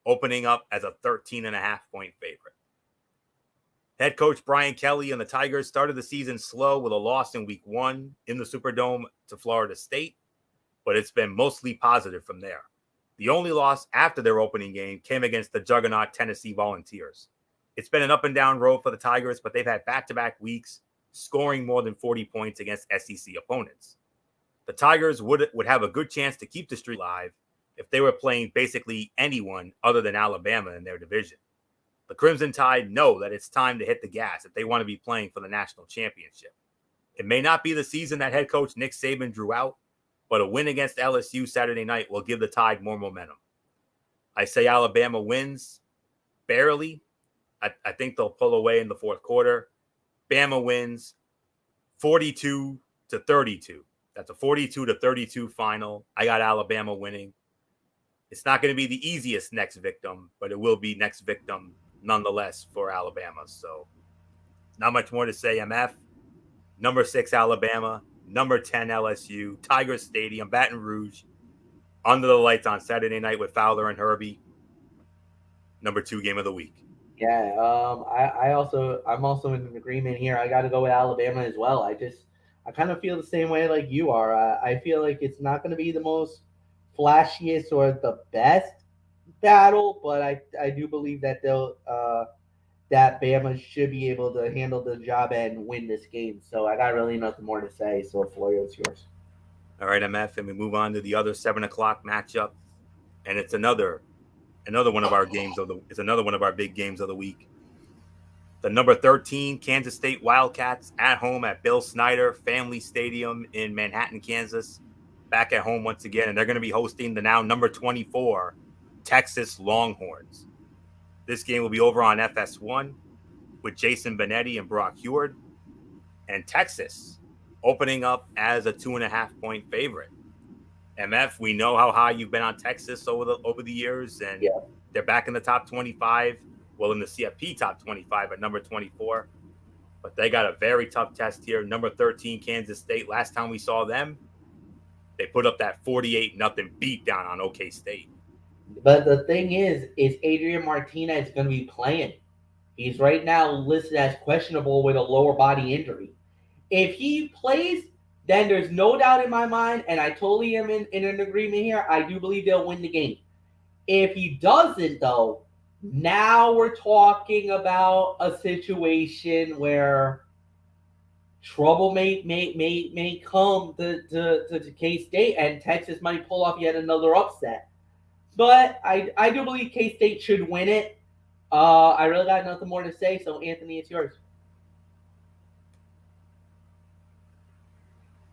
opening up as a 13.5-point favorite. Head coach Brian Kelly and the Tigers started the season slow with a loss in week 1 in the Superdome to Florida State, but it's been mostly positive from there. The only loss after their opening game came against the juggernaut Tennessee Volunteers. It's been an up and down road for the Tigers, but they've had back-to-back weeks scoring more than 40 points against SEC opponents. The Tigers would have a good chance to keep the streak alive if they were playing basically anyone other than Alabama in their division. The Crimson Tide know that it's time to hit the gas if they want to be playing for the national championship. It may not be the season that head coach Nick Saban drew out, but a win against LSU Saturday night will give the Tide more momentum. I say Alabama wins barely. I think they'll pull away in the fourth quarter. Bama wins 42-32. That's a 42-32 final. I got Alabama winning. It's not going to be the easiest next victim, but it will be next victim nonetheless for Alabama. So not much more to say. MF, number 6 Alabama, number 10 LSU, Tiger Stadium, Baton Rouge, under the lights on Saturday night with Fowler and Herbie. number 2 game of the week. Yeah, I'm also in agreement here. I got to go with Alabama as well. I kind of feel the same way like you are. I feel like it's not going to be the most flashiest or the best battle, but I do believe that that Bama should be able to handle the job and win this game. So I got really nothing more to say. So Florio, it's yours. All right, MF, and we move on to the other 7 o'clock matchup, and it's another one of our games of the it's another one of our big games of the week. The number 13 Kansas State Wildcats at home at Bill Snyder Family Stadium in Manhattan, Kansas. Back at home once again, and they're going to be hosting the now number 24 Texas Longhorns. This game will be over on FS1 with Jason Benetti and Brock Heward, and Texas opening up as a 2.5 point favorite. MF, we know how high you've been on Texas over the years, and Yeah. they're back in the top 25. Well, in the CFP top 25 at number 24, but they got a very tough test here. Number 13 Kansas State. Last time we saw them, they put up that 48-0 beat down on OK State. But the thing is Adrian Martinez going to be playing? He's right now listed as questionable with a lower body injury. If he plays, then there's no doubt in my mind, and I totally am in an agreement here. I do believe they'll win the game. If he doesn't, though, now we're talking about a situation where trouble may come to K State, and Texas might pull off yet another upset. But I do believe K State should win it. I really got nothing more to say. So Anthony, it's yours.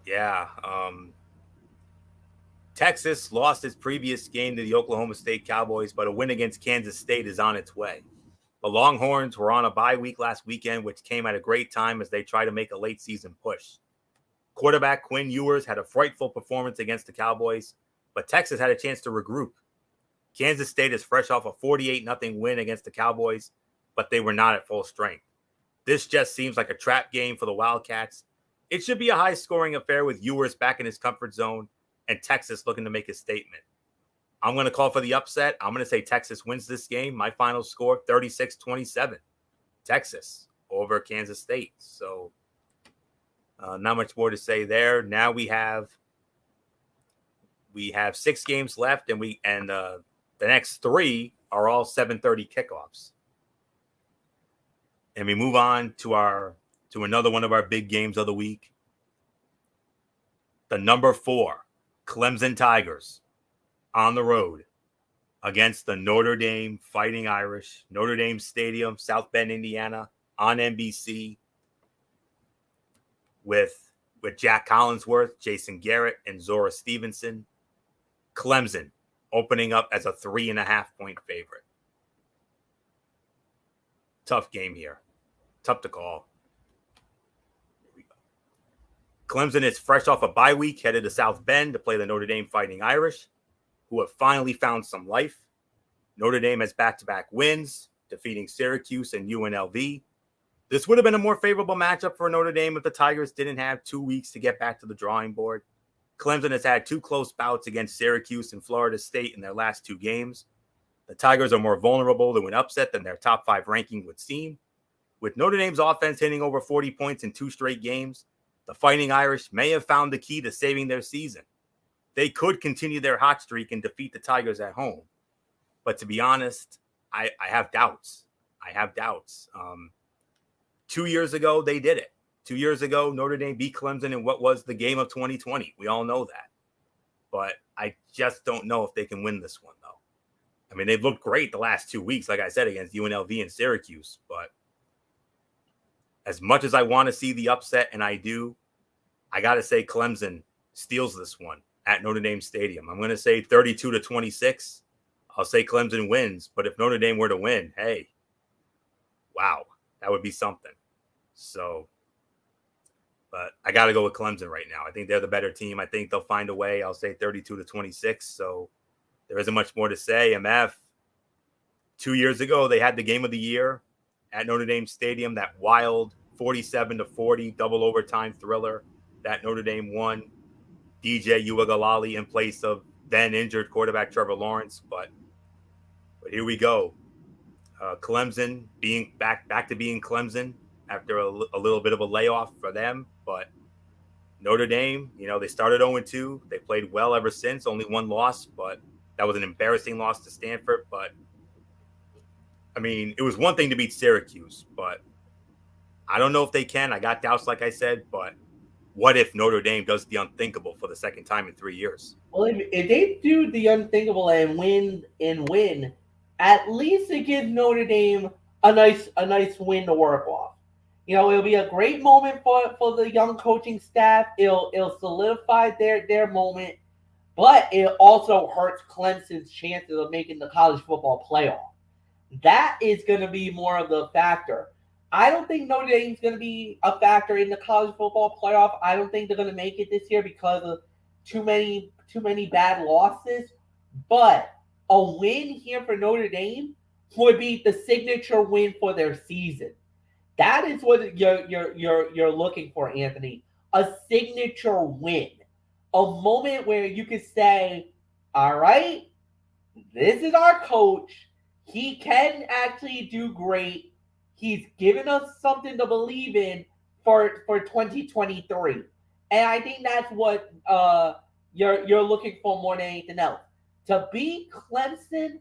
Yeah. Texas lost its previous game to the Oklahoma State Cowboys, but a win against Kansas State is on its way. The Longhorns were on a bye week last weekend, which came at a great time as they try to make a late season push. Quarterback Quinn Ewers had a frightful performance against the Cowboys, but Texas had a chance to regroup. Kansas State is fresh off a 48-0 win against the Cowboys, but they were not at full strength. This just seems like a trap game for the Wildcats. It should be a high-scoring affair with Ewers back in his comfort zone and Texas looking to make a statement. I'm going to call for the upset. I'm going to say Texas wins this game. My final score, 36-27. Texas over Kansas State. So not much more to say there. Now we have 6 games left, and the next 3 are all 7:30 kickoffs. And we move on to another one of our big games of the week. The number 4 Clemson Tigers on the road against the Notre Dame Fighting Irish, Notre Dame Stadium, South Bend, Indiana, on NBC with Jack Collinsworth, Jason Garrett, and Zora Stevenson. Clemson opening up as a 3.5 point favorite. Tough game here. Tough to call. Clemson is fresh off a bye week, headed to South Bend to play the Notre Dame Fighting Irish, who have finally found some life. Notre Dame has back-to-back wins, defeating Syracuse and UNLV. This would have been a more favorable matchup for Notre Dame if the Tigers didn't have 2 weeks to get back to the drawing board. Clemson has had 2 close bouts against Syracuse and Florida State in their last 2 games. The Tigers are more vulnerable to an upset than their top 5 ranking would seem. With Notre Dame's offense hitting over 40 points in 2 straight games, the Fighting Irish may have found the key to saving their season. They could continue their hot streak and defeat the Tigers at home. But to be honest, I have doubts. 2 years ago, they did it. 2 years ago, Notre Dame beat Clemson in what was the game of 2020. We all know that. But I just don't know if they can win this one, though. I mean, they've looked great the last 2 weeks, like I said, against UNLV and Syracuse. But as much as I want to see the upset, and I do, I got to say Clemson steals this one at Notre Dame Stadium. I'm going to say 32-26. I'll say Clemson wins. But if Notre Dame were to win, hey, wow, that would be something. So, but I got to go with Clemson right now. I think they're the better team. I think they'll find a way. I'll say 32-26. So there isn't much more to say. MF, 2 years ago, they had the game of the year at Notre Dame Stadium, that wild 47-40 double overtime thriller that Notre Dame won. DJ Uiagalelei in place of then injured quarterback Trevor Lawrence. But here we go. Clemson being back to being Clemson after a little bit of a layoff for them. But Notre Dame, they started 0-2. They played well ever since. Only one loss, but that was an embarrassing loss to Stanford. But I mean, it was one thing to beat Syracuse, but I don't know if they can. I got doubts, like I said, but what if Notre Dame does the unthinkable for the second time in 3 years? Well, if they do the unthinkable and win, at least it gives Notre Dame a nice win to work off. It'll be a great moment for the young coaching staff. It'll solidify their moment, but it also hurts Clemson's chances of making the college football playoff. That is going to be more of the factor. I don't think Notre Dame's going to be a factor in the college football playoff. I don't think they're going to make it this year because of too many bad losses. But a win here for Notre Dame would be the signature win for their season. That is what you're looking for, Anthony. A signature win, a moment where you could say, "All right, this is our coach. He can actually do great. He's given us something to believe in for 2023." And I think that's what you're looking for more than anything else. To beat Clemson,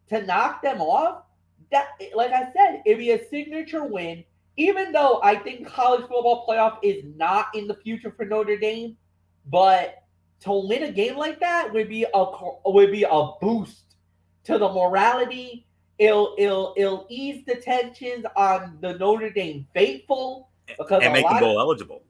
to knock them off, that, like I said, it'd be a signature win. Even though I think college football playoff is not in the future for Notre Dame, but to win a game like that would be a boost to the morality. It'll ease the tensions on the Notre Dame faithful because and make them bowl eligible.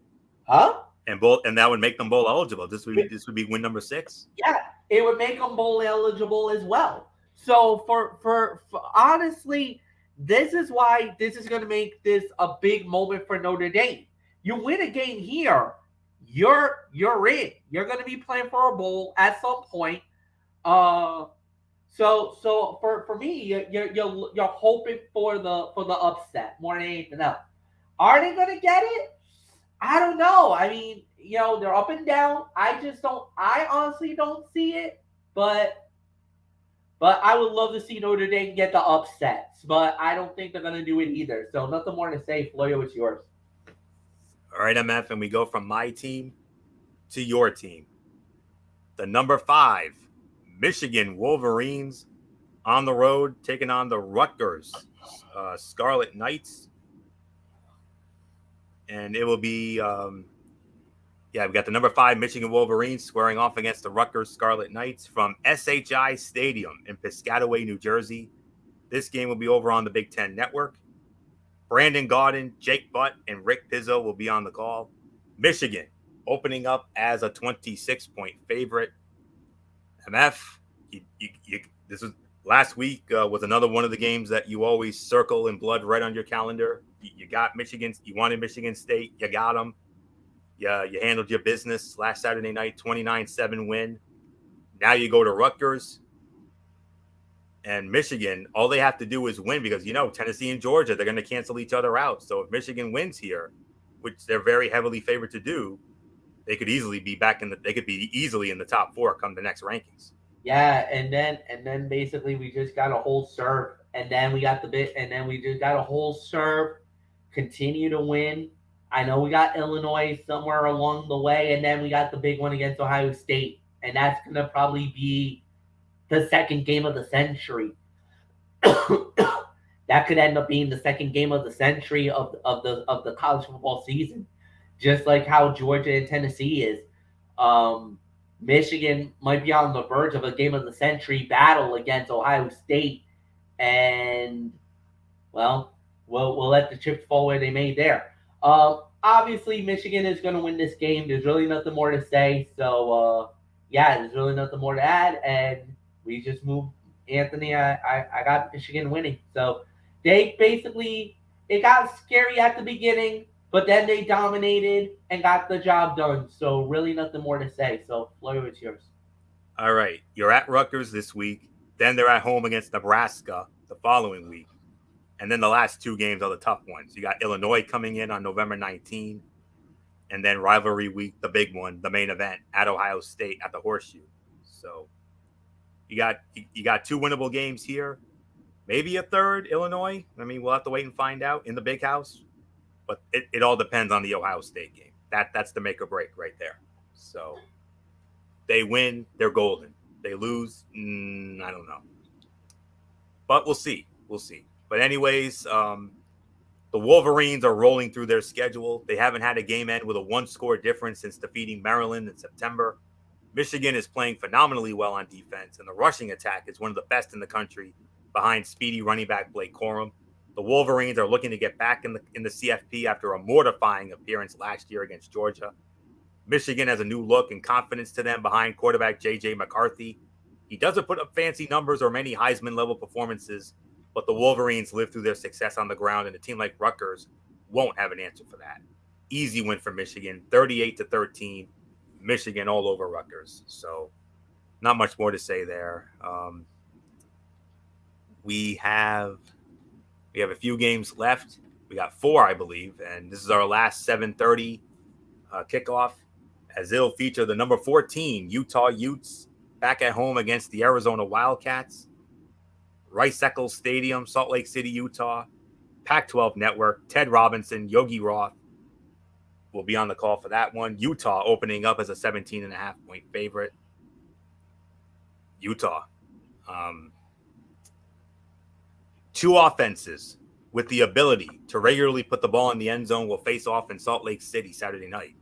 Huh? And that would make them bowl eligible. This would be win number 6. Yeah, it would make them bowl eligible as well. So for honestly, this is why this is going to make this a big moment for Notre Dame. You win a game here, you're in. You're going to be playing for a bowl at some point. So for me, you're hoping for the upset more than anything else. Are they going to get it? I don't know. I mean, they're up and down. I honestly don't see it, but I would love to see Notre Dame get the upsets, but I don't think they're going to do it either. So nothing more to say. Floyo, it's yours. All right, MF, and we go from my team to your team. The number 5 Michigan Wolverines on the road taking on the Rutgers Scarlet Knights. And it will be, we've got the number 5 Michigan Wolverines squaring off against the Rutgers Scarlet Knights from SHI Stadium in Piscataway, New Jersey. This game will be over on the Big Ten Network. Brandon Gaudin, Jake Butt, and Rick Pizzo will be on the call. Michigan opening up as a 26-point favorite. MF, this was last week was another one of the games that you always circle in blood red on your calendar. You got Michigan. You wanted Michigan State. You got them. Yeah, you handled your business last Saturday night, 29-7 win. Now you go to Rutgers. And Michigan, all they have to do is win because, Tennessee and Georgia, they're going to cancel each other out. So if Michigan wins here, which they're very heavily favored to do, they could easily be easily in the top 4 come the next rankings. Yeah, and then basically we just got a whole serve, and then we just got a whole serve, continue to win. I know we got Illinois somewhere along the way, and then we got the big one against Ohio State, and that's gonna probably be the second game of the century. That could end up being the second game of the century of the college football season, just like how Georgia and Tennessee is. Michigan might be on the verge of a game of the century battle against Ohio State, and we'll let the chips fall where they may there. Obviously, Michigan is going to win this game. There's really nothing more to say. So, there's really nothing more to add, and we just move. Anthony, I got Michigan winning. So it got scary at the beginning, but then they dominated and got the job done. So really nothing more to say. So Floyo, it's yours. All right. You're at Rutgers this week. Then they're at home against Nebraska the following week. And then the last 2 games are the tough ones. You got Illinois coming in on November 19. And then rivalry week, the big one, the main event at Ohio State at the Horseshoe. So you got 2 winnable games here. maybe a third Illinois. I mean, we'll have to wait and find out in the big house. But it all depends on the Ohio State game. That's the make or break right there. So they win, they're golden. They lose, I don't know. But we'll see. We'll see. But anyways, the Wolverines are rolling through their schedule. They haven't had a game end with a one-score difference since defeating Maryland in September. Michigan is playing phenomenally well on defense, and the rushing attack is one of the best in the country behind speedy running back Blake Corum. The Wolverines are looking to get back in the CFP after a mortifying appearance last year against Georgia. Michigan has a new look and confidence to them behind quarterback J.J. McCarthy. He doesn't put up fancy numbers or many Heisman-level performances, but the Wolverines live through their success on the ground, and a team like Rutgers won't have an answer for that. Easy win for Michigan, 38-13. Michigan all over Rutgers. So not much more to say there. We have a few games left. We got 4, I believe, and this is our last 7:30 kickoff, as it'll feature the number 14 Utah Utes back at home against the Arizona Wildcats. Rice-Eccles Stadium, Salt Lake City, Utah. Pac-12 Network, Ted Robinson, Yogi Roth will be on the call for that one. Utah opening up as a 17.5-point favorite. Utah. Two offenses with the ability to regularly put the ball in the end zone will face off in Salt Lake City Saturday night.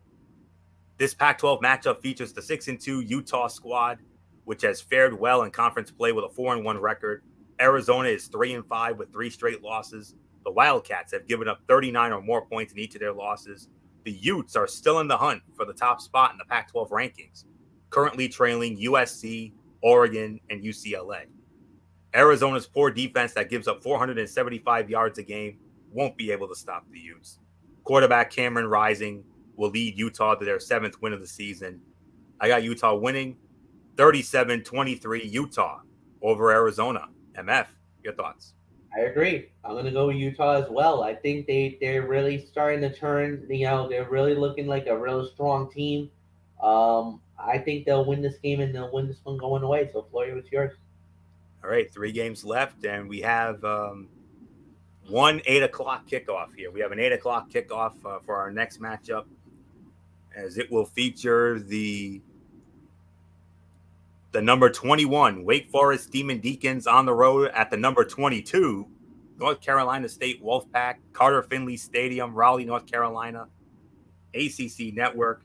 This Pac-12 matchup features the 6-2 Utah squad, which has fared well in conference play with a 4-1 record. Arizona is 3-5 with 3 straight losses. The Wildcats have given up 39 or more points in each of their losses. The Utes are still in the hunt for the top spot in the Pac-12 rankings, currently trailing USC, Oregon, and UCLA. Arizona's poor defense that gives up 475 yards a game won't be able to stop the Utes. Quarterback Cameron Rising will lead Utah to their 7th win of the season. I got Utah winning 37-23 Utah over Arizona. MF, your thoughts? I agree. I'm going to go with Utah as well. I think they're really starting to turn, they're really looking like a real strong team. I think they'll win this game and they'll win this one going away. So, Flory, what's yours? All right, 3 games left, and we have one 8 o'clock kickoff here. We have an 8 o'clock kickoff for our next matchup, as it will feature the number 21 Wake Forest Demon Deacons on the road at the number 22 North Carolina State Wolfpack, Carter Finley Stadium, Raleigh, North Carolina. ACC Network,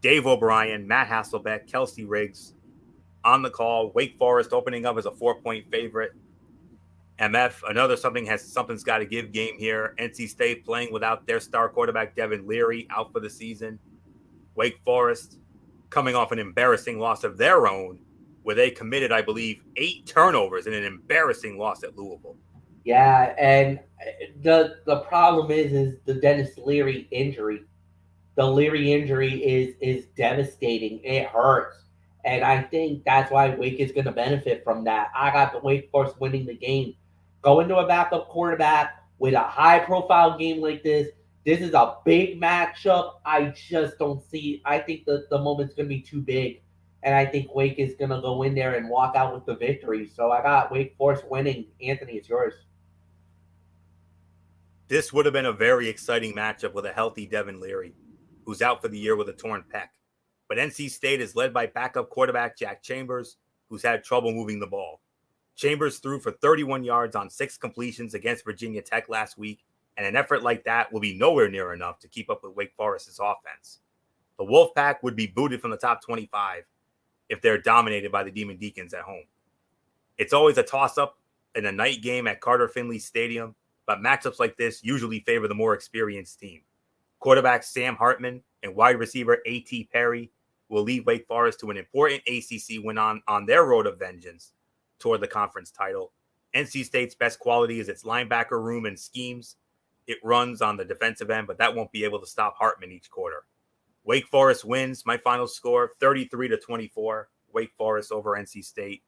Dave O'Brien, Matt Hasselbeck, Kelsey Riggs on the call. Wake Forest opening up as a 4-point favorite. MF, another something's got to give game here. NC State playing without their star quarterback Devin Leary out for the season. Wake Forest coming off an embarrassing loss of their own, where they committed, I believe, 8 turnovers in an embarrassing loss at Louisville. Yeah, and the problem is the Dennis Leary injury. The Leary injury is devastating. It hurts. And I think that's why Wake is going to benefit from that. I got the Wake Forest winning the game. Go into a backup quarterback with a high-profile game like this. This is a big matchup. I just don't see. I think the moment's going to be too big. And I think Wake is going to go in there and walk out with the victory. So I got Wake Forest winning. Anthony, it's yours. This would have been a very exciting matchup with a healthy Devin Leary, who's out for the year with a torn pec. But NC State is led by backup quarterback Jack Chambers, who's had trouble moving the ball. Chambers threw for 31 yards on 6 completions against Virginia Tech last week, and an effort like that will be nowhere near enough to keep up with Wake Forest's offense. The Wolfpack would be booted from the top 25 if they're dominated by the Demon Deacons at home. It's always a toss-up in a night game at Carter Finley Stadium, but matchups like this usually favor the more experienced team. Quarterback Sam Hartman and wide receiver A.T. Perry will lead Wake Forest to an important ACC win on their road of vengeance toward the conference title. NC State's best quality is its linebacker room and schemes. It runs on the defensive end, but that won't be able to stop Hartman each quarter. Wake Forest wins. My final score, 33-24. Wake Forest over NC State.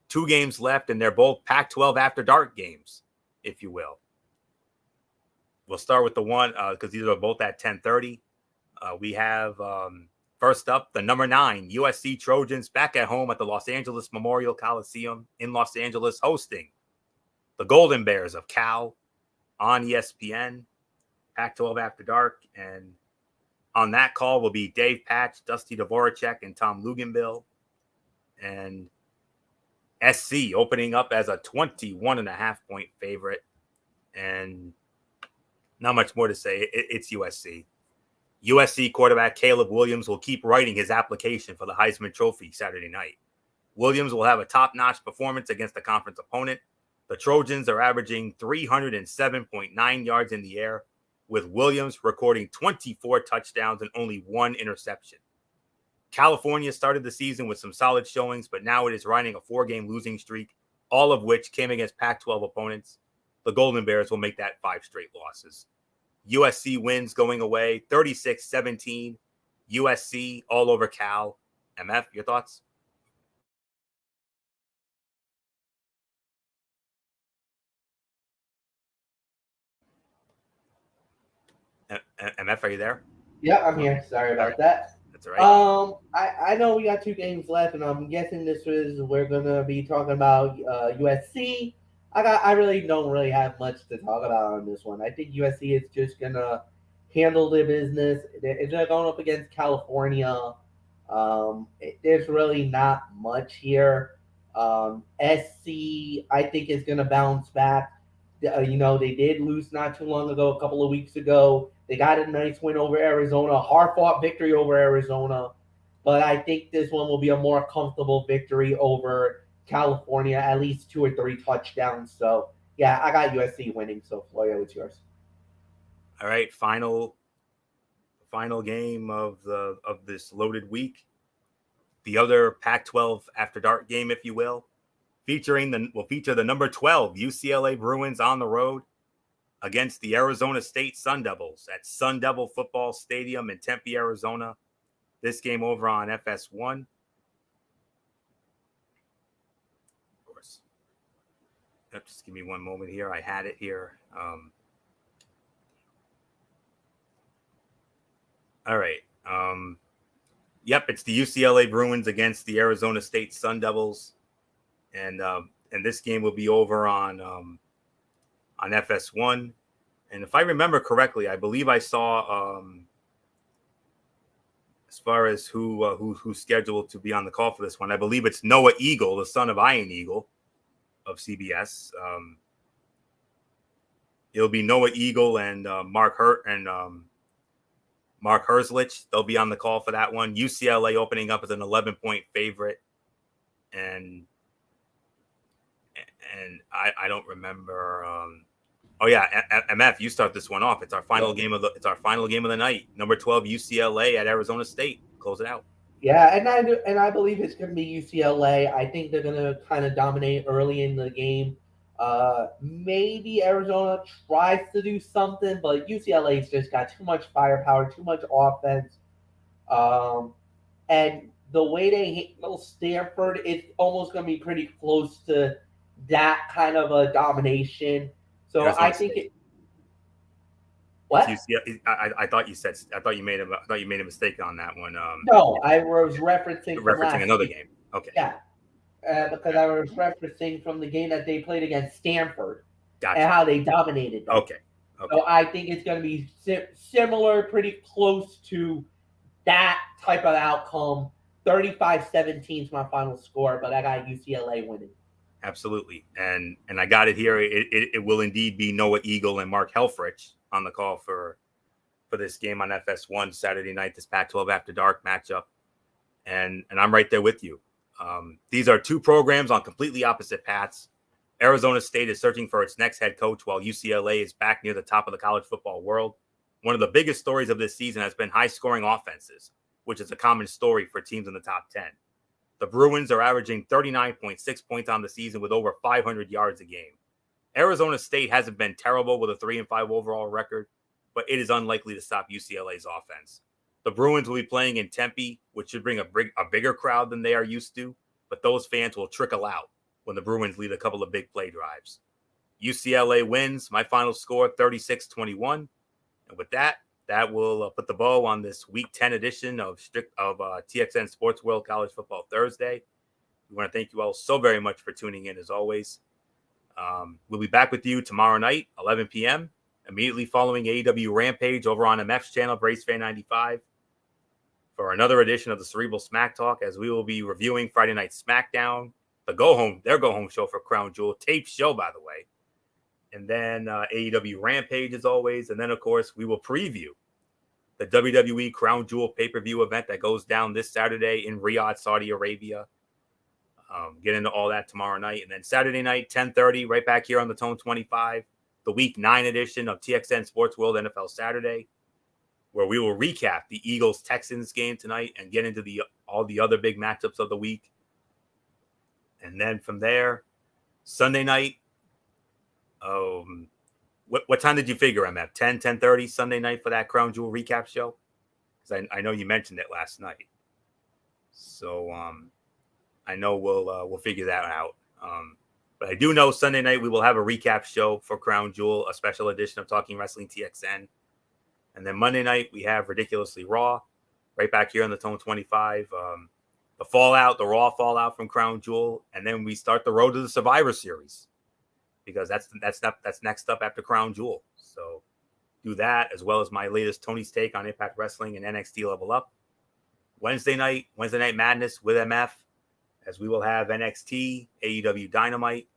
2 games left, and they're both Pac-12 after dark games, if you will. We'll start with the one because these are both at 10:30. We have first up the number 9 USC Trojans back at home at the Los Angeles Memorial Coliseum in Los Angeles, hosting the Golden Bears of Cal on ESPN, Pac-12 After Dark. And on that call will be Dave Patch, Dusty Dvoracek, and Tom Luganbill. And SC opening up as a 21.5-point favorite. And not much more to say. It's USC. USC quarterback Caleb Williams will keep writing his application for the Heisman Trophy Saturday night. Williams will have a top-notch performance against a conference opponent. The Trojans are averaging 307.9 yards in the air, with Williams recording 24 touchdowns and only 1 interception. California started the season with some solid showings, but now it is riding a 4-game losing streak, all of which came against Pac-12 opponents. The Golden Bears will make that 5 straight losses. USC wins going away, 36-17. USC all over Cal. MF, your thoughts? MF, are you there? Yeah, I'm here. Sorry about that. That's all right. I know we got 2 games left, and I'm guessing we're gonna be talking about USC. I really don't really have much to talk about on this one. I think USC is just gonna handle their business. They're going up against California. There's really not much here. SC, I think, is gonna bounce back. They did lose not too long ago, a couple of weeks ago. They got a nice win over Arizona, hard-fought victory over Arizona. But I think this one will be a more comfortable victory over California, at least 2 or 3 touchdowns. So, yeah, I got USC winning. So, Florio, what's yours? All right, final game of this loaded week. The other Pac-12 After Dark game, if you will, feature the number 12 UCLA Bruins on the road against the Arizona State Sun Devils at Sun Devil Football Stadium in Tempe, Arizona. This game over on FS1. Of course. Just give me one moment here. I had it here. All right. Yep, it's the UCLA Bruins against the Arizona State Sun Devils. And this game will be over on FS1. And if I remember correctly, I believe I saw as far as who's scheduled to be on the call for this one, I believe it's Noah Eagle, the son of Ian Eagle of CBS. It'll be Noah Eagle and Mark Herzlich. They'll be on the call for that one. UCLA opening up as an 11-point favorite, and I don't remember. MF, you start this one off. It's our final game of the night. Number 12 UCLA at Arizona State. Close it out. Yeah, and I believe it's going to be UCLA. I think they're going to kind of dominate early in the game. Maybe Arizona tries to do something, but UCLA's just got too much firepower, too much offense. And the way they handle Stanford, it's almost going to be pretty close to that kind of a domination. So Arizona I think State. What? I thought you made a mistake on that one. No, I was referencing another game. Okay. Yeah. Because I was referencing from the game that they played against Stanford. Gotcha. And how they dominated them. Okay. So I think it's going to be similar, pretty close to that type of outcome. 35-17 is my final score, but I got UCLA winning. Absolutely. And I got it here. It will indeed be Noah Eagle and Mark Helfrich on the call for this game on FS1 Saturday night, this Pac-12 After Dark matchup. And I'm right there with you. These are 2 programs on completely opposite paths. Arizona State is searching for its next head coach, while UCLA is back near the top of the college football world. One of the biggest stories of this season has been high-scoring offenses, which is a common story for teams in the top 10. The Bruins are averaging 39.6 points on the season with over 500 yards a game. Arizona State hasn't been terrible with a 3-5 overall record, but it is unlikely to stop UCLA's offense. The Bruins will be playing in Tempe, which should bring a bigger crowd than they are used to, but those fans will trickle out when the Bruins lead a couple of big play drives. UCLA wins. My final score, 36-21. And with that will put the bow on this Week 10 edition of TXN Sports World College Football Thursday. We want to thank you all so very much for tuning in, as always. We'll be back with you tomorrow night, 11 p.m., immediately following AEW Rampage over on MF's channel, Brace Fan 95, for another edition of the Cerebral Smack Talk, as we will be reviewing Friday Night SmackDown, their go-home show for Crown Jewel, taped show, by the way. And then AEW Rampage, as always. And then, of course, we will preview the WWE Crown Jewel pay-per-view event that goes down this Saturday in Riyadh, Saudi Arabia. Get into all that tomorrow night. And then Saturday night, 10:30, right back here on the Tone 25, the Week 9 edition of TXN Sports World NFL Saturday, where we will recap the Eagles-Texans game tonight and get into all the other big matchups of the week. And then from there, Sunday night, what time did you figure I'm at? 10:30 Sunday night for that Crown Jewel recap show? Because I know you mentioned it last night. So I know we'll figure that out. But I do know Sunday night we will have a recap show for Crown Jewel, a special edition of Talking Wrestling TXN. And then Monday night we have Ridiculously Raw, right back here on the Tone 25. The Raw fallout from Crown Jewel, and then we start the road to the Survivor Series, because that's next up after Crown Jewel. So do that, as well as my latest Tony's take on Impact Wrestling and NXT Level Up. Wednesday night Madness with MF, as we will have NXT, AEW Dynamite,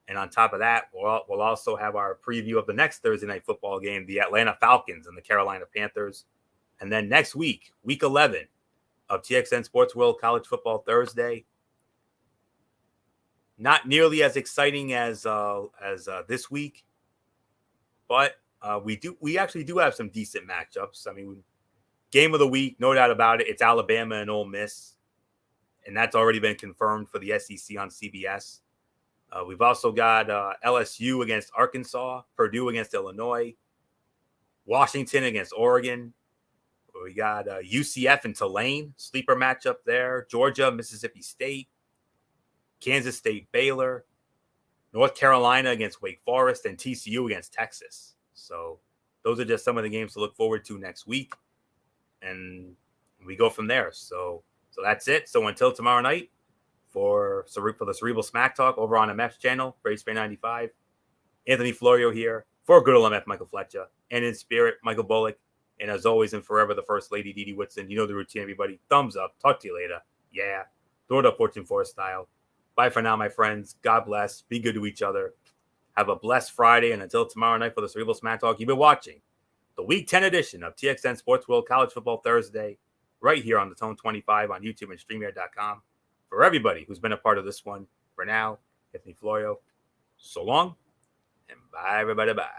and on top of that, we'll also have our preview of the next Thursday night football game, the Atlanta Falcons and the Carolina Panthers. And then next week, Week 11 of TXN Sports World College Football Thursday. Not nearly as exciting as this week, but we actually do have some decent matchups. I mean, game of the week, no doubt about it. It's Alabama and Ole Miss, and that's already been confirmed for the SEC on CBS. We've also got LSU against Arkansas, Purdue against Illinois, Washington against Oregon. We got UCF and Tulane, sleeper matchup there. Georgia, Mississippi State, Kansas State, Baylor, North Carolina against Wake Forest, and TCU against Texas. So those are just some of the games to look forward to next week, and we go from there. So that's it. So until tomorrow night, for the Cerebral Smack Talk over on MF's channel, Brace Fan 95, Anthony Florio here for good old MF Michael Fletcher, and in spirit, Michael Bullock. And as always and forever, the First Lady, Dee Dee Whitson. You know the routine, everybody. Thumbs up. Talk to you later. Yeah. Throw it up Fortune Force style. Bye for now, my friends. God bless. Be good to each other. Have a blessed Friday. And until tomorrow night for the Cerebral Smack Talk, you've been watching the Week 10 edition of TXN Sports World College Football Thursday, right here on the Tone 25 on YouTube and StreamYard.com. For everybody who's been a part of this one, for now, Anthony Florio, so long, and bye, everybody. Bye.